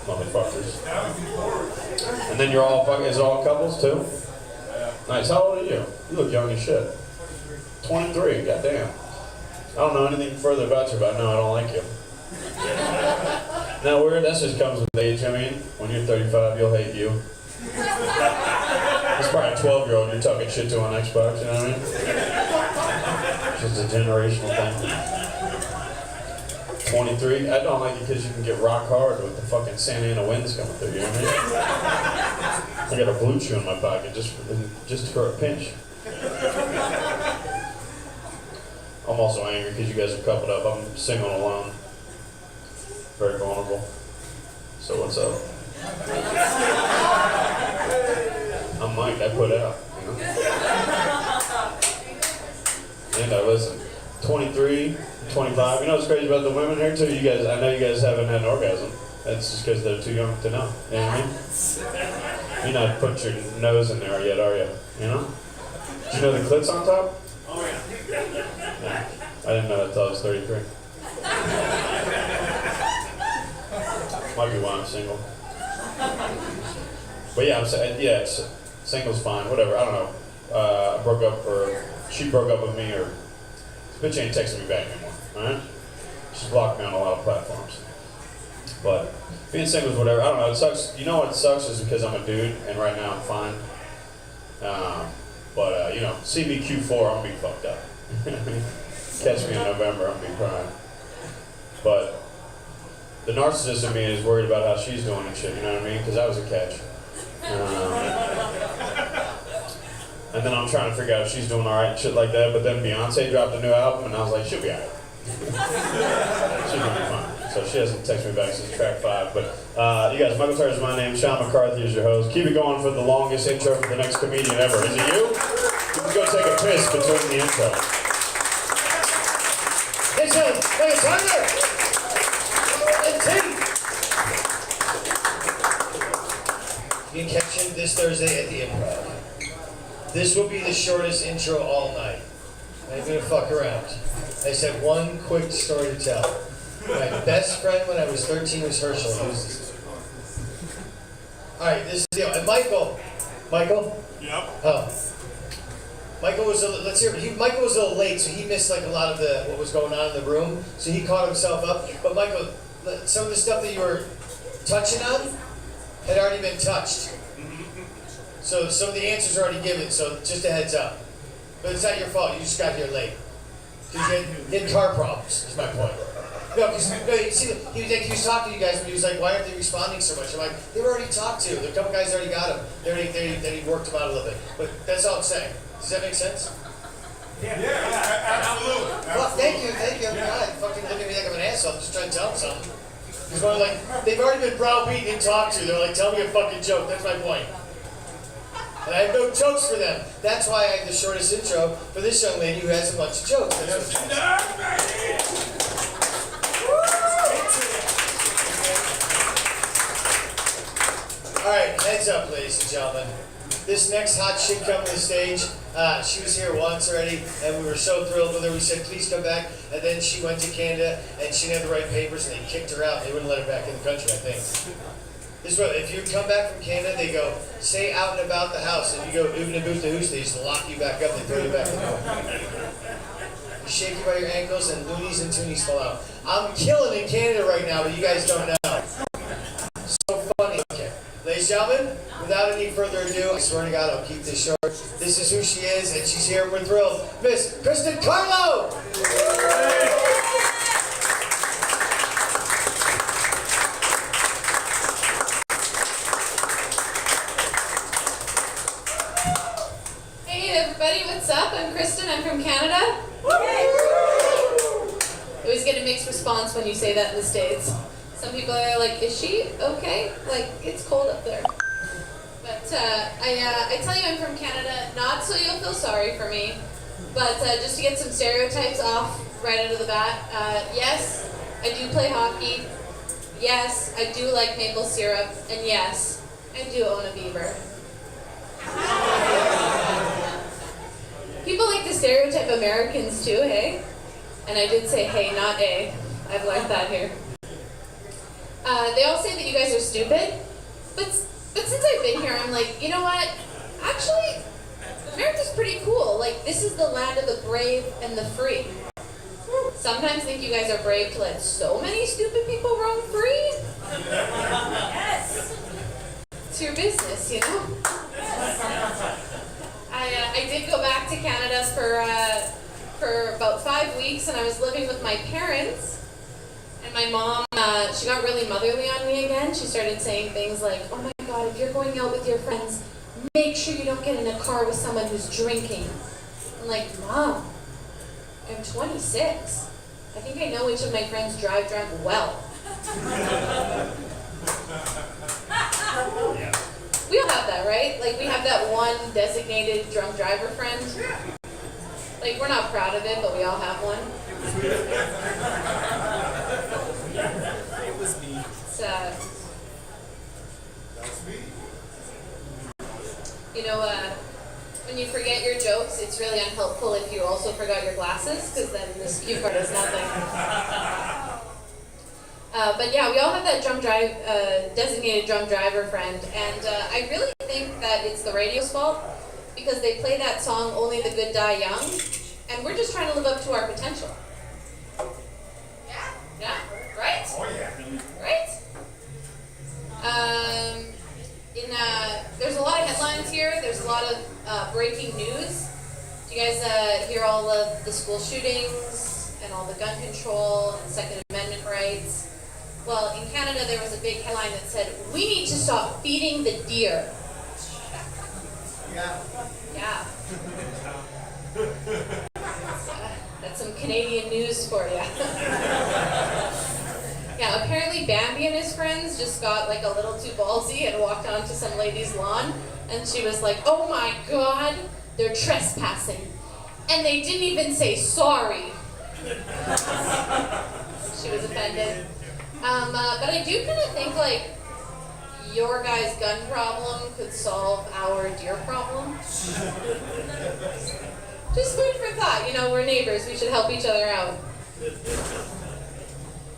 Motherfuckers. And then you're all fucking, is it all couples too? Nice. How old are you? You look young as shit. 23, goddamn. I don't know anything further about you, but I know I don't like you. Now, weird, that just comes with age. I mean, when you're 35, you'll hate you. It's probably a 12-year-old you're talking shit to on Xbox, you know what I mean? Just a generational thing. 23, I don't like it because you can get rock hard with the fucking Santa Ana winds coming through, you know what I mean? I got a blue chew in my pocket just for a pinch. I'm also angry because you guys are coupled up. I'm single and alone. Very vulnerable. So what's up? I'm Mike, I put out, you know? And I listen. 23, 25. You know what's crazy about the women here too? You guys, I know you guys haven't had an orgasm. That's just because they're too young to know. You know what I mean? You're not put your nose in there yet, are you? You know? Did you know the clit's on top? Oh, yeah. Yeah. I didn't know that until I was 33. Might be why I'm single. But yeah, I'm saying, yeah, single's fine, whatever, I don't know. I broke up, or she broke up with me, or this bitch ain't texting me back anymore, alright? She's blocked me on a lot of platforms. But being single is whatever, I don't know, it sucks. You know what sucks is because I'm a dude, and right now I'm fine. But you know, see me Q4, I'm gonna be fucked up. Catch me in November, I'm gonna be crying. But the narcissist in me is worried about how she's doing and shit, you know what I mean? Because that was a catch. And then I'm trying to figure out if she's doing alright and shit like that, but then Beyonce dropped a new album and I was like, she'll be alright. She's gonna be fine. So she hasn't texted me back since track 5. But you guys, Michael Tyler's my name. Sean McCarthy is your host. Keep it going for the longest intro for the next comedian ever. Is it you? You can go take a piss between the intro. Hey, Sean, hey, Tyler! And Tim! You can catch him this Thursday at the Improv. This will be the shortest intro all night. I ain't gonna fuck around. I just have one quick story to tell. My best friend when I was 13 was Herschel. He was Alright, this is the deal. And Michael? Yep. Oh. Michael was let's hear it. Michael was a little late, so he missed like a lot of what was going on in the room. So he caught himself up. But Michael, some of the stuff that you were touching on had already been touched. So some of the answers are already given, so just a heads up. But it's not your fault, you just got here late. Because you had car problems, is my point. No, because he was talking to you guys, but he was like, why aren't they responding so much? I'm like, they were already talked to. The couple guys already got them. They worked them out a little bit. But that's all I'm saying. Does that make sense? Yeah, absolutely. Well, thank you. God, fucking look at me like I'm an asshole. I'm just trying to tell them something. Because when like, they've already been browbeaten and talked to. They're like, tell me a fucking joke. That's my point. And I have no jokes for them. That's why I have the shortest intro for this young lady who has a bunch of jokes. Alright, heads up, ladies and gentlemen. This next hot chick coming to the stage, she was here once already, and we were so thrilled with her. We said, please come back. And then she went to Canada, and she didn't have the right papers, and they kicked her out. They wouldn't let her back in the country, I think. This is what, if you come back from Canada, they go, stay out and about the house. And you go, oobin and boot the hoos, they just lock you back up, they throw you back in the door. You shake you by your ankles, and loonies and toonies fall out. I'm killing in Canada right now, but you guys don't know. So funny. Okay. Ladies and gentlemen, without any further ado, I swear to God, I'll keep this short. This is who she is, and she's here, and we're thrilled. Miss Kristy Carlow! What's up? I'm Kristen. I'm from Canada. I always get a mixed response when you say that in the States. Some people are like, is she okay? Like, it's cold up there. But I tell you I'm from Canada, not so you'll feel sorry for me, but just to get some stereotypes off right out of the bat. Yes, I do play hockey. Yes, I do like maple syrup. And yes, I do own a beaver. People like to stereotype Americans too, hey? And I did say hey, not a. I've learned that here. They all say that you guys are stupid, but since I've been here, I'm like, you know what? Actually, America's pretty cool. Like, this is the land of the brave and the free. Sometimes think you guys are brave to let so many stupid people roam free. Yes. It's your business, you know? I did go back to Canada for about 5 weeks, and I was living with my parents. And my mom, she got really motherly on me again. She started saying things like, oh my God, if you're going out with your friends, make sure you don't get in a car with someone who's drinking. I'm like, Mom, I'm 26. I think I know which of my friends drive drunk well. We all have that, right? Like, we have that one designated drunk driver friend. Like, we're not proud of it, but we all have one. It was me. It's, That's me. you know, when you forget your jokes, it's really unhelpful if you also forgot your glasses, because then this cue card does nothing. But yeah, we all have that designated drunk driver friend, and I really think that it's the radio's fault, because they play that song, Only the Good Die Young, and we're just trying to live up to our potential. Yeah, right? Oh, yeah. Right? There's a lot of headlines here. There's a lot of breaking news. Do you guys hear all of the school shootings and all the gun control and Second Amendment rights? Well, in Canada, there was a big headline that said, we need to stop feeding the deer. Yeah. Yeah. That's some Canadian news for you. Yeah, apparently Bambi and his friends just got like a little too ballsy and walked onto some lady's lawn, and she was like, "Oh my God, they're trespassing, and they didn't even say sorry." She was offended. But I do kind of think like your guy's gun problem could solve our deer problem. Just food for thought. You know, we're neighbors. We should help each other out.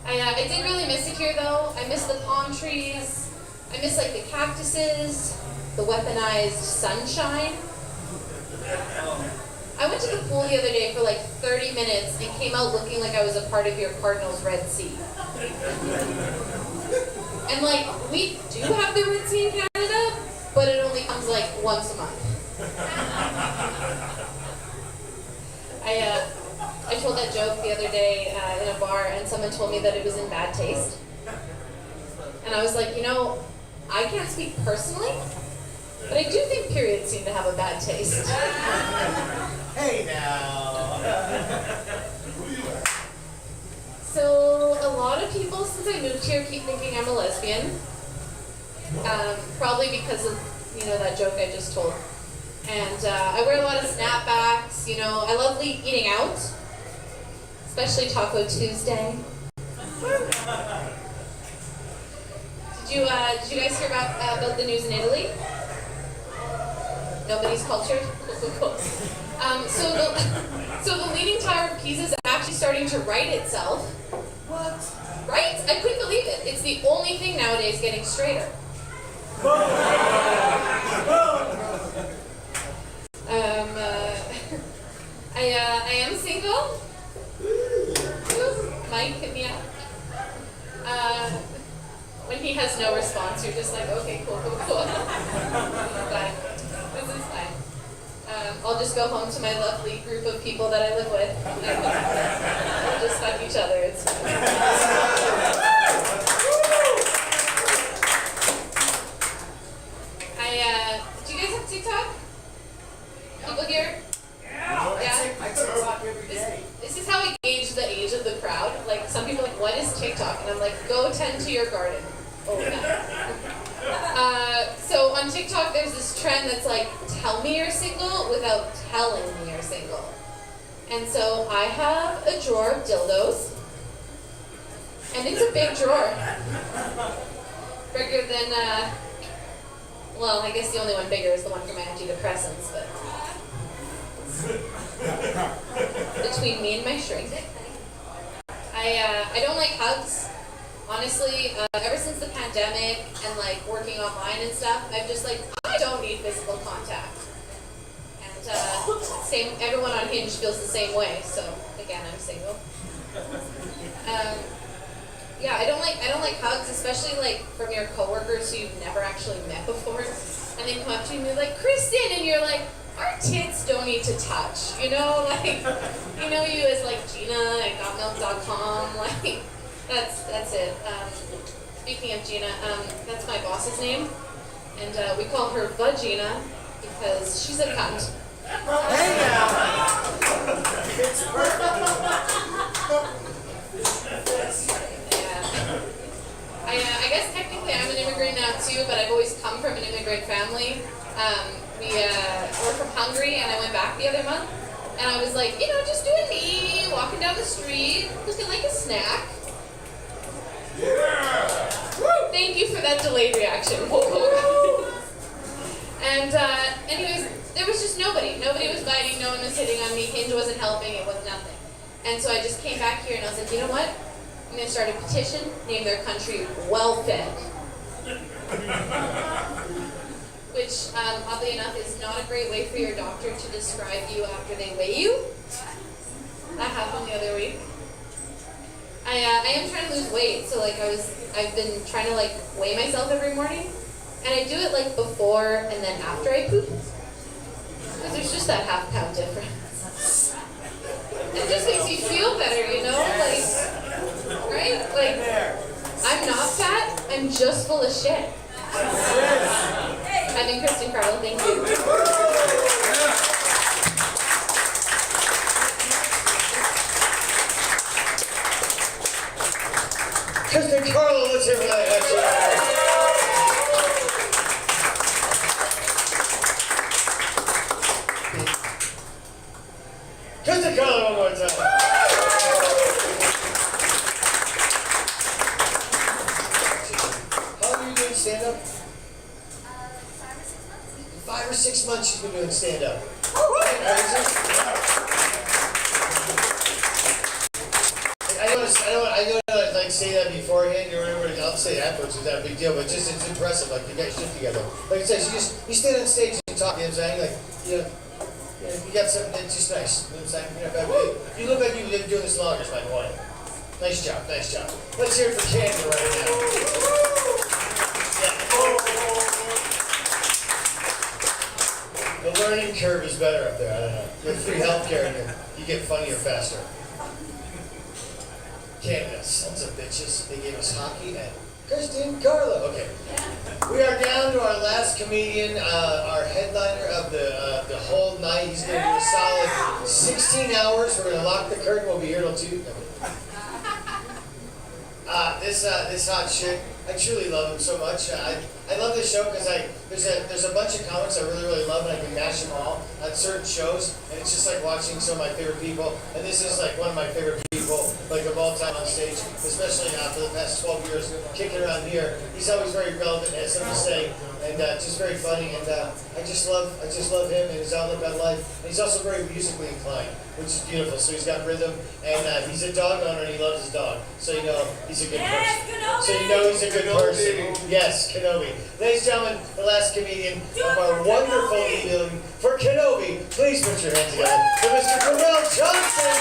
I did really miss it here though. I miss the palm trees. I miss like the cactuses, the weaponized sunshine. I went to the pool the other day for like 30 minutes and came out looking like I was a part of your Cardinals Red Sea. And like, we do have the Red Sea in Canada, but it only comes like once a month. I told that joke the other day in a bar, and someone told me that it was in bad taste. And I was like, you know, I can't speak personally, but I do think periods seem to have a bad taste. Hey now. So a lot of people since I moved here keep thinking I'm a lesbian. Probably because of, you know, that joke I just told. And I wear a lot of snapbacks, you know, I love eating out. Especially Taco Tuesday. Did you guys hear about the news in Italy? Nobody's cultured? Cool. So the Leaning Tower of Pisa is actually starting to right itself. What? Right? I couldn't believe it. It's the only thing nowadays getting straighter. I am single. Mike, hit me up. When he has no response, you're just like, okay, cool. Fine. This is fine. I'll just go home to my lovely group of people that I live with. We'll just fuck each other. It's fine. Do you guys have TikTok? People here? Yeah? I TikTok every day. This is how I gauge the age of the crowd. Like, some people are like, what is TikTok? And I'm like, go tend to your garden. Oh, yeah. So on TikTok, there's this trend that's like, tell me you're single without telling me you're single. And so I have a drawer of dildos. And it's a big drawer. Bigger than, well, I guess the only one bigger is the one for my antidepressants, but between me and my shrink. I don't like hugs. Honestly, ever since the pandemic and like working online and stuff, I'm just like, I don't need physical contact. And everyone on Hinge feels the same way, so again, I'm single. Yeah, I don't like hugs, especially like from your coworkers who you've never actually met before, and they come up to you and they're like, Kristen, and you're like, our tits don't need to touch, you know, like, you know you as like Gina at gotmilk.com, like, that's it. Speaking of Gina, that's my boss's name, and we call her Vagina because she's a cunt. Hey now. It's perfect. I guess technically I'm an immigrant now too, but I've always come from an immigrant family. We're from Hungary, and I went back the other month, and I was like, you know, just doing me, walking down the street, looking like a snack. Yeah! Woo! Thank you for that delayed reaction. And anyways, there was just nobody. Nobody was biting, no one was hitting on me, Hinge wasn't helping, it was nothing. And so I just came back here and I was like, you know what? I'm going to start a petition, name their country Well-Fed. Which, oddly enough, is not a great way for your doctor to describe you after they weigh you. That happened the other week. I am trying to lose weight, so like I've been trying to like weigh myself every morning, and I do it like before and then after I poop, because there's just that half-pound difference. It just makes you feel better, you know, like, right? Like, I'm not fat, I'm just full of shit. I've been Kristy and Carlow, thank you. Kristy, 5 or 6 months she's been doing stand-up. I don't like say that beforehand or whatever. I'll say it afterwards. It's not a big deal, but just it's impressive. Like you got your shit together. Like I said, you stand on stage and talk. You know what I'm saying? Like you got something that's just nice. You know what I'm saying? You look like you've been doing this longer, by the way. Nice job, nice job. Let's hear it for Candy right now. Yeah. The learning curve is better up there. I don't know. You have free healthcare and you get funnier faster. Canada, sons of bitches. They gave us hockey and Kristy and Carlow. Okay. We are down to our last comedian, our headliner of the whole night. He's going to do a solid 16 hours. We're going to lock the curtain. We'll be here till 2. This hot chick, I truly love him so much. I love this show because there's a bunch of comics I really love, and I can mash them all at certain shows, and it's just like watching some of my favorite people. And this is like one of my favorite people, like of all time on stage, especially for the past 12 years, kicking around here. He's always very relevant, has something to say, and just very funny. And I just love him and his outlook on life. And he's also very musically inclined, which is beautiful. So he's got rhythm, and he's a dog owner, and he loves his dog. So you know he's a good person. Kenobi! So you know he's a good person. Yes, Kenobi. Ladies and gentlemen, the last comedian of our wonderful evening for Kenobi. Please put your hands together for Mr. Durrell Johnson.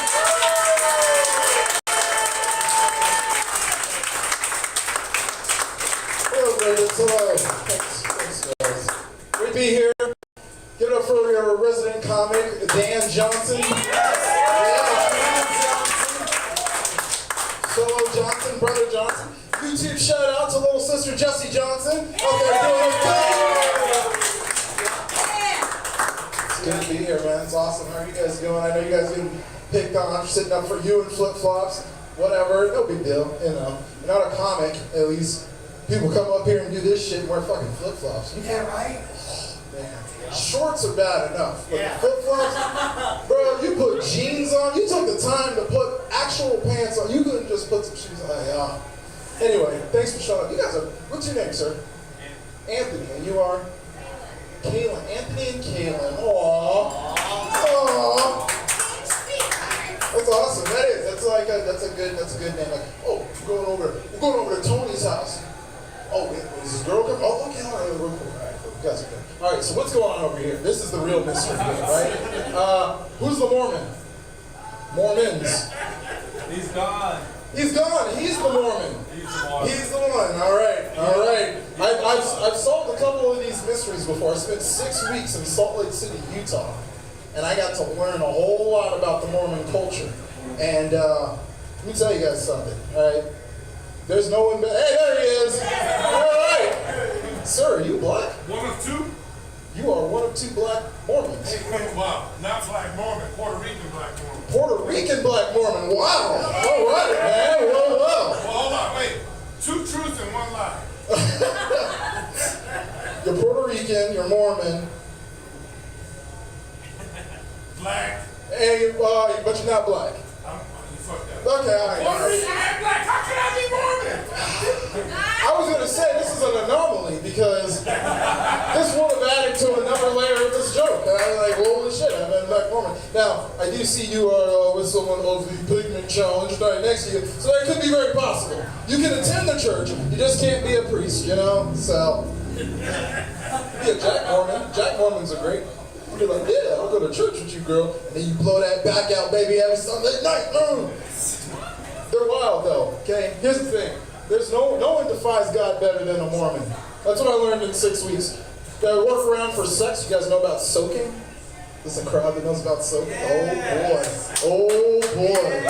Hello, Brigett. Hello. Thanks, guys. Great to be here. Give it up for your resident comic, Dan Johnson. Solo Johnson, Brother Johnson. YouTube shout out to little sister Jessie Johnson. Okay, doing okay. It's good to be here, man. It's awesome. How are you guys doing? I know you guys getting picked on. I'm sitting up for you in flip-flops. Whatever, no big deal, you know. You're not a comic, at least. People come up here and do this shit and wear fucking flip-flops. Yeah, right? Man. Shorts are bad enough, but the flip-flops, bro, you put jeans on, you took the time to put actual pants on, you couldn't just put some shoes on. Yeah. Anyway, thanks for showing up. You guys are, what's your name, sir? Anthony, and you are? Kaylin. Anthony and Kaylin. Aww. Aww. That's awesome. That is. That's a good name. Like, oh, we're going over to Tony's house. Oh, wait, is this girl coming? Oh, okay, all right, we're cool. All right, cool. You guys are good. All right, so what's going on over here? This is the real mystery, right? Who's the Mormon? Mormons. He's gone. He's gone. He's the Mormon. He's the one. All right. All right. I've solved a couple of these mysteries before. I spent 6 weeks in Salt Lake City, Utah, and I got to learn a whole lot about the Mormon culture. And let me tell you guys something. All right. There's no one. Hey, there he is. All right. Sir, are you black? One of two? You are one of 2 black Mormons. Hey, wow. Not black Mormon, Puerto Rican black Mormon. Puerto Rican black Mormon. Wow. All right, man. Well. Well, hold on, wait. 2 truths and 1 lie. You're Puerto Rican, you're Mormon. Black. Hey, but you're not black. You fucked up. Okay, all right. Puerto Rican and black. How can I be Mormon? I was going to say this is an anomaly because this would have added to another layer of this joke. And I was like, well, holy shit, I'm a black Mormon. Now, I do see you are with someone of the pigment challenge right next to you, so that could be very possible. You can attend the church, you just can't be a priest, you know? So, be a Jack Mormon. Jack Mormons are great. You're like, yeah, I'll go to church with you, girl. And then you blow that back out, baby, every Sunday night. They're wild, though, okay? Here's the thing. There's no one defies God better than a Mormon. That's what I learned in 6 weeks. Gotta work around for sex. You guys know about soaking? There's a crowd that knows about soaking. Oh boy.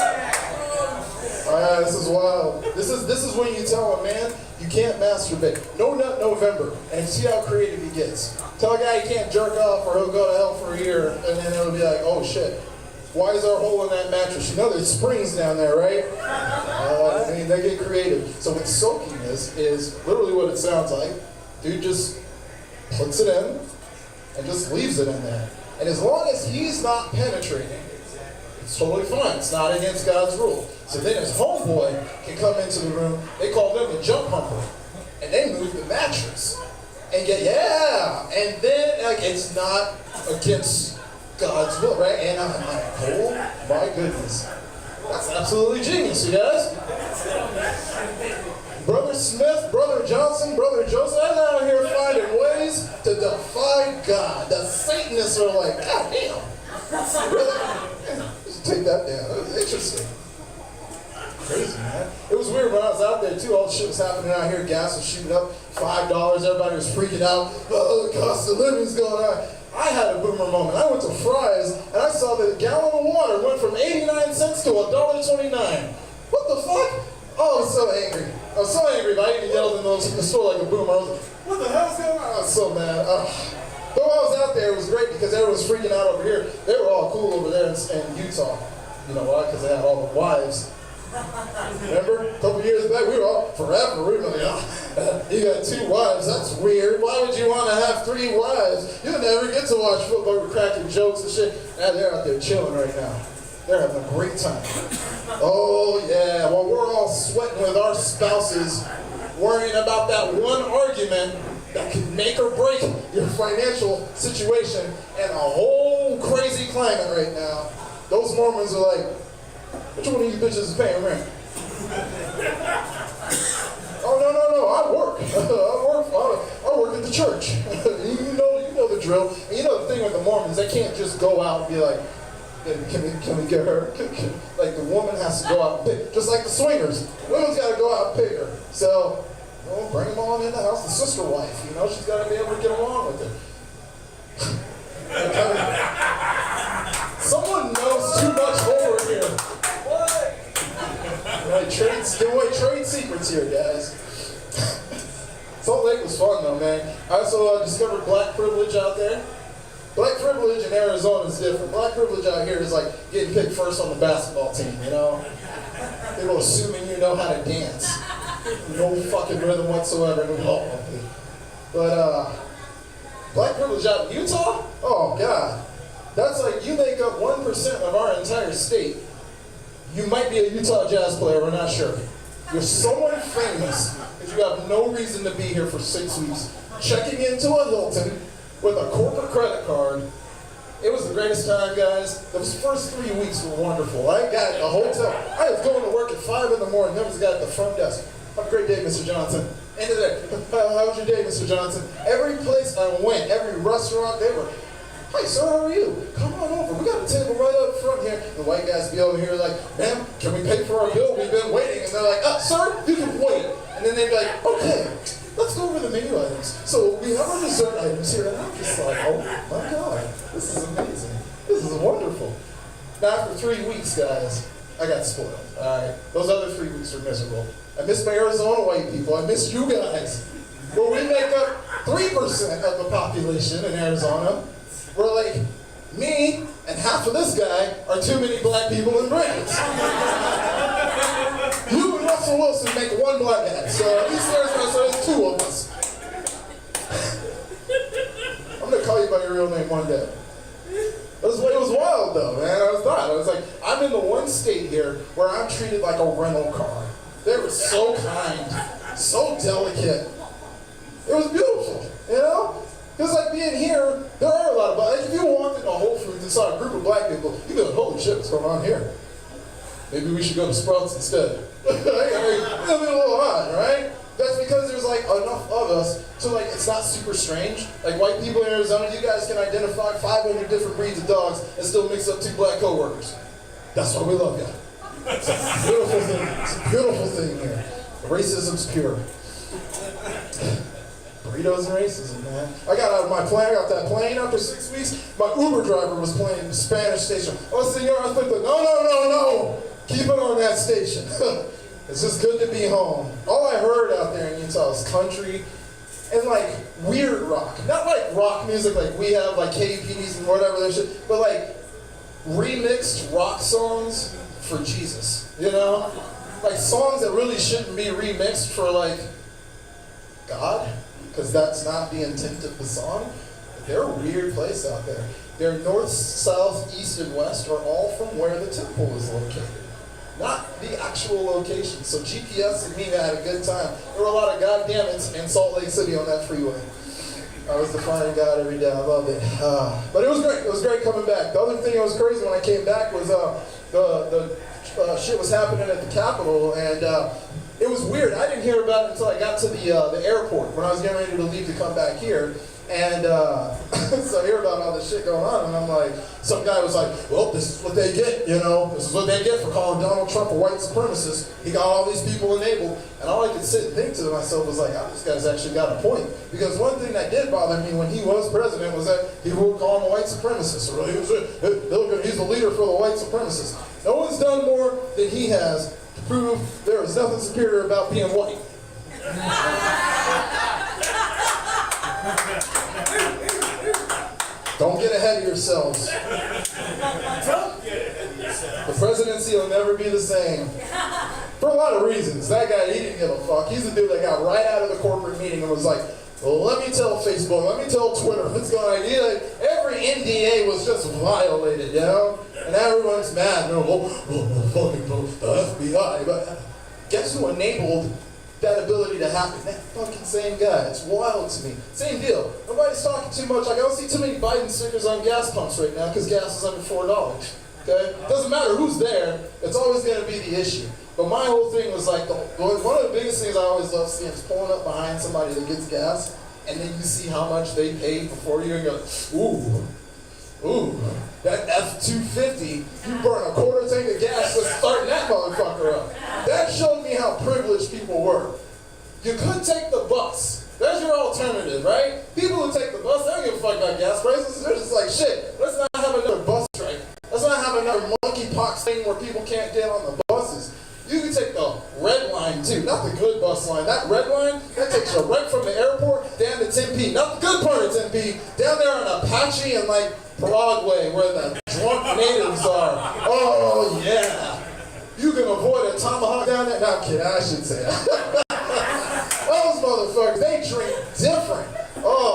This is wild. This is when you tell a man you can't masturbate. No nut November. And see how creative he gets. Tell a guy he can't jerk off or he'll go to hell for a year, and then it'll be like, oh shit. Why is there a hole in that mattress? You know there's springs down there, right? I mean, they get creative. So what soaking is literally what it sounds like. Dude just puts it in and just leaves it in there. And as long as he's not penetrating, it's totally fine. It's not against God's rule. So then his homeboy can come into the room. They call them the jump humper. And they move the mattress. And get, yeah. And then, like, it's not against God's will, right? And I'm like, oh my goodness. That's absolutely genius, you guys. Brother Smith, Brother Johnson, Brother Joseph, they're out here finding ways to defy God. The Satanists are like, God damn. Really? Yeah, just take that down. That was interesting. Crazy, man. It was weird when I was out there too. All the shit was happening out here. Gas was shooting up, $5. Everybody was freaking out. Oh, the cost of living's going on. I had a boomer moment. I went to Fry's and I saw that a gallon of water went from 89 cents to $1.29. What the fuck? Oh, I was so angry. I was so angry, but I even yelled in the store like a boomer. I was like, what the hell's going on? I was so mad. Though I was out there, it was great because everyone was freaking out over here. They were all cool over there in Utah. You know why? Because they had all the wives. Remember? A couple years back, we were all forever. We were like, oh, you got 2 wives. That's weird. Why would you want to have 3 wives? You'll never get to watch football. We're cracking jokes and shit. Now they're out there chilling right now. They're having a great time. Oh, yeah. Well, we're all sweating with our spouses, worrying about that one argument that can make or break your financial situation and a whole crazy climate right now. Those Mormons are like, which one of you bitches is paying rent? Oh, no, I work. I work at the church. you know the drill. And you know the thing with the Mormons, they can't just go out and be like, can we get her? Like the woman has to go out and pick, just like the swingers. Women's got to go out and pick her. So, bring them on in the house. The sister wife, she's got to be able to get along with her. Someone knows too much over here. Right, give away trade secrets here, guys. Salt Lake was fun though, man. I also discovered black privilege out there. Black privilege in Arizona is different. Black privilege out here is like getting picked first on the basketball team, People assuming you know how to dance. No fucking rhythm whatsoever. But black privilege out in Utah? Oh God. That's like you make up 1% of our entire state. You might be a Utah Jazz player, we're not sure. You're someone famous because you have no reason to be here for 6 weeks. Checking into a Hilton with a corporate credit card. It was the greatest time, guys. Those first 3 weeks were wonderful. I got a hotel. I was going to work at 5 in the morning. There was a guy at the front desk. Have a great day, Mr. Johnson. End of the day. How was your day, Mr. Johnson? Every place I went, every restaurant, they were, hi, sir, how are you? Come on over. We got a table right up front here. The white guys be over here like, ma'am, can we pay for our bill? We've been waiting. And they're like, sir, you can wait. And then they'd be like, okay, let's go over the menu items. So we have our dessert items here. And I'm just like, oh my God, this is amazing. This is wonderful. Now after 3 weeks, guys, I got spoiled. All right, those other 3 weeks were miserable. I miss my Arizona white people. I miss you guys. Well, we make up 3% of the population in Arizona. We're like, me and half of this guy are too many black people in Brigett. You and Russell Wilson make one black guy, so at least there's 2 of us. I'm gonna call you by your real name one day. It was wild though, man. I was like, I'm in the one state here where I'm treated like a rental car. They were so kind, so delicate. It was beautiful, Because like being here, there are a lot of black. Like if you walked into Whole Foods and saw a group of black people, you'd be like, holy shit, what's going on here? Maybe we should go to Sprouts instead. It'll be a little odd, right? That's because there's like enough of us to like it's not super strange. Like white people in Arizona, you guys can identify 500 different breeds of dogs and still mix up 2 black coworkers. That's why we love you. It's a beautiful thing. It's a beautiful thing here. Racism's pure. Burritos and racism, man. I got out of my plane. I got that plane after 6 weeks. My Uber driver was playing the Spanish station. Oh, senor, I was like, no. Keep it on that station. It's just good to be home. All I heard out there in Utah is country and like weird rock. Not like rock music like we have, like KPDs and whatever that shit, but like remixed rock songs for Jesus, Like songs that really shouldn't be remixed for like God, because that's not the intent of the song. They're a weird place out there. Their north, south, east, and west are all from where the temple is located. Not the actual location. So GPS and me had a good time. There were a lot of goddamn it's in Salt Lake City on that freeway. I was defying God every day. I loved it. But it was great. It was great coming back. The other thing that was crazy when I came back was the shit was happening at the Capitol, and it was weird. I didn't hear about it until I got to the airport when I was getting ready to leave to come back here. And so I hear about all this shit going on, and I'm like, some guy was like, well, this is what they get, you know, this is what they get for calling Donald Trump a white supremacist. He got all these people enabled, and all I could sit and think to myself was like, oh, this guy's actually got a point. Because one thing that did bother me when he was president was that people would call him a white supremacist. Or he's the leader for the white supremacists. No one's done more than he has to prove there is nothing superior about being white. Don't get ahead of yourselves. The presidency will never be the same. For a lot of reasons. That guy, he didn't give a fuck. He's the dude that got right out of the corporate meeting and was like, well, let me tell Facebook, let me tell Twitter what's going on. Every NDA was just violated, you know? And everyone's mad. You know, fucking the FBI. But guess who enabled that ability to happen? That fucking same guy. It's wild to me. Same deal. Nobody's talking too much. Like, I don't see too many Biden stickers on gas pumps right now because gas is under $4. Okay? Doesn't matter who's there. It's always going to be the issue. But my whole thing was like, one of the biggest things I always love seeing is pulling up behind somebody that gets gas, and then you see how much they paid before you, and you're like, ooh, that F-250, you burn a quarter tank of gas just starting that motherfucker up. That showed me how privileged people were. You could take the bus. There's your alternative, right? People who take the bus, they don't give a fuck about gas prices. They're just like, shit, let's not have another bus strike. Let's not have another monkeypox thing where people can't get on the buses. You can take the red line too, not the good bus line. That red line, that takes you right from the airport down to Tempe. Not the good part of Tempe, down there on Apache and like Broadway where the drunk natives are. Oh yeah. You can avoid a tomahawk down there. No, I'm kidding, I shouldn't say that. Those motherfuckers, they drink different. Oh,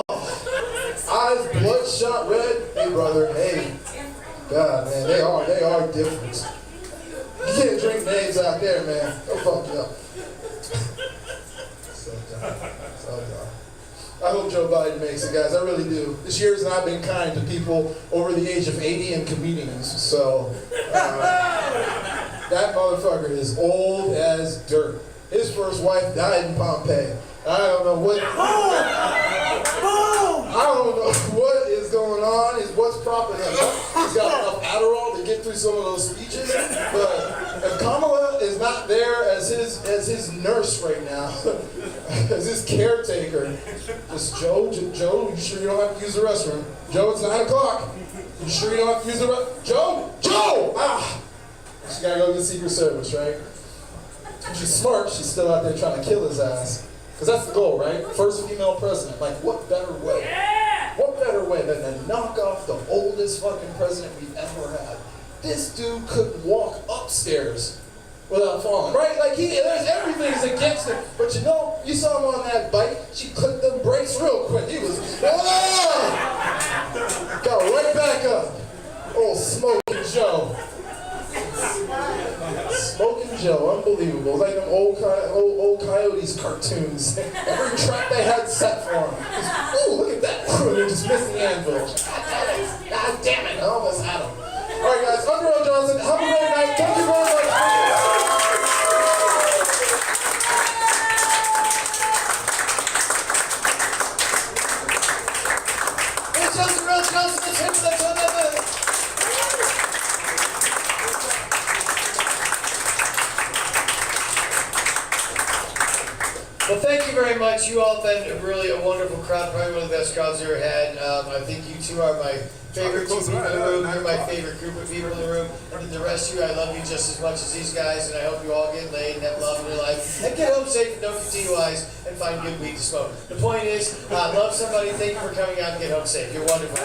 eyes bloodshot red. Hey brother, hey. God man, they are different. You can't drink names out there, man. Go fuck you up. So dumb. I hope Joe Biden makes it, guys. I really do. This year has not been kind to people over the age of 80 and comedians. So, that motherfucker is old as dirt. His first wife died in Pompeii. I don't know what. I don't know what is going on. Is what's propping him up. He's got enough Adderall to get through some of those speeches. But if Kamala is not there as his nurse right now, as his caretaker, just Joe, you sure you don't have to use the restroom? Joe, it's 9 o'clock. You sure you don't have to use the restroom? Joe! Ah! She gotta go to the Secret Service, right? And she's smart. She's still out there trying to kill his ass. Because that's the goal, right? First female president. Like, what better way? What better way than to knock off the oldest fucking president we've ever had? This dude couldn't walk upstairs without falling, right? Like, there's everything's against him. But you know, you saw him on that bike. She clipped them brakes real quick. He was, got right back up. Old Smoking Joe. Smoking Joe, unbelievable. Like them old Coyotes cartoons. Every trap they had set for him. Just, ooh, look at that. They're just missing the anvil. God damn it, I almost had him. Alright guys, I'm Durrell Johnson. Have a great night. Thank you very much. It's Durrell Johnson. It's him that's on that. Well, thank you very much. You all have been really a wonderful crowd, probably one of the best crowds I've ever had. I think you two are my favorite two people in the room. You're my favorite group of people in the room. And the rest of you, I love you just as much as these guys, and I hope you all get laid and have love in your life. And get home safe and don't get DUIs and find good weed to smoke. The point is, love somebody. Thank you for coming out and get home safe. You're wonderful.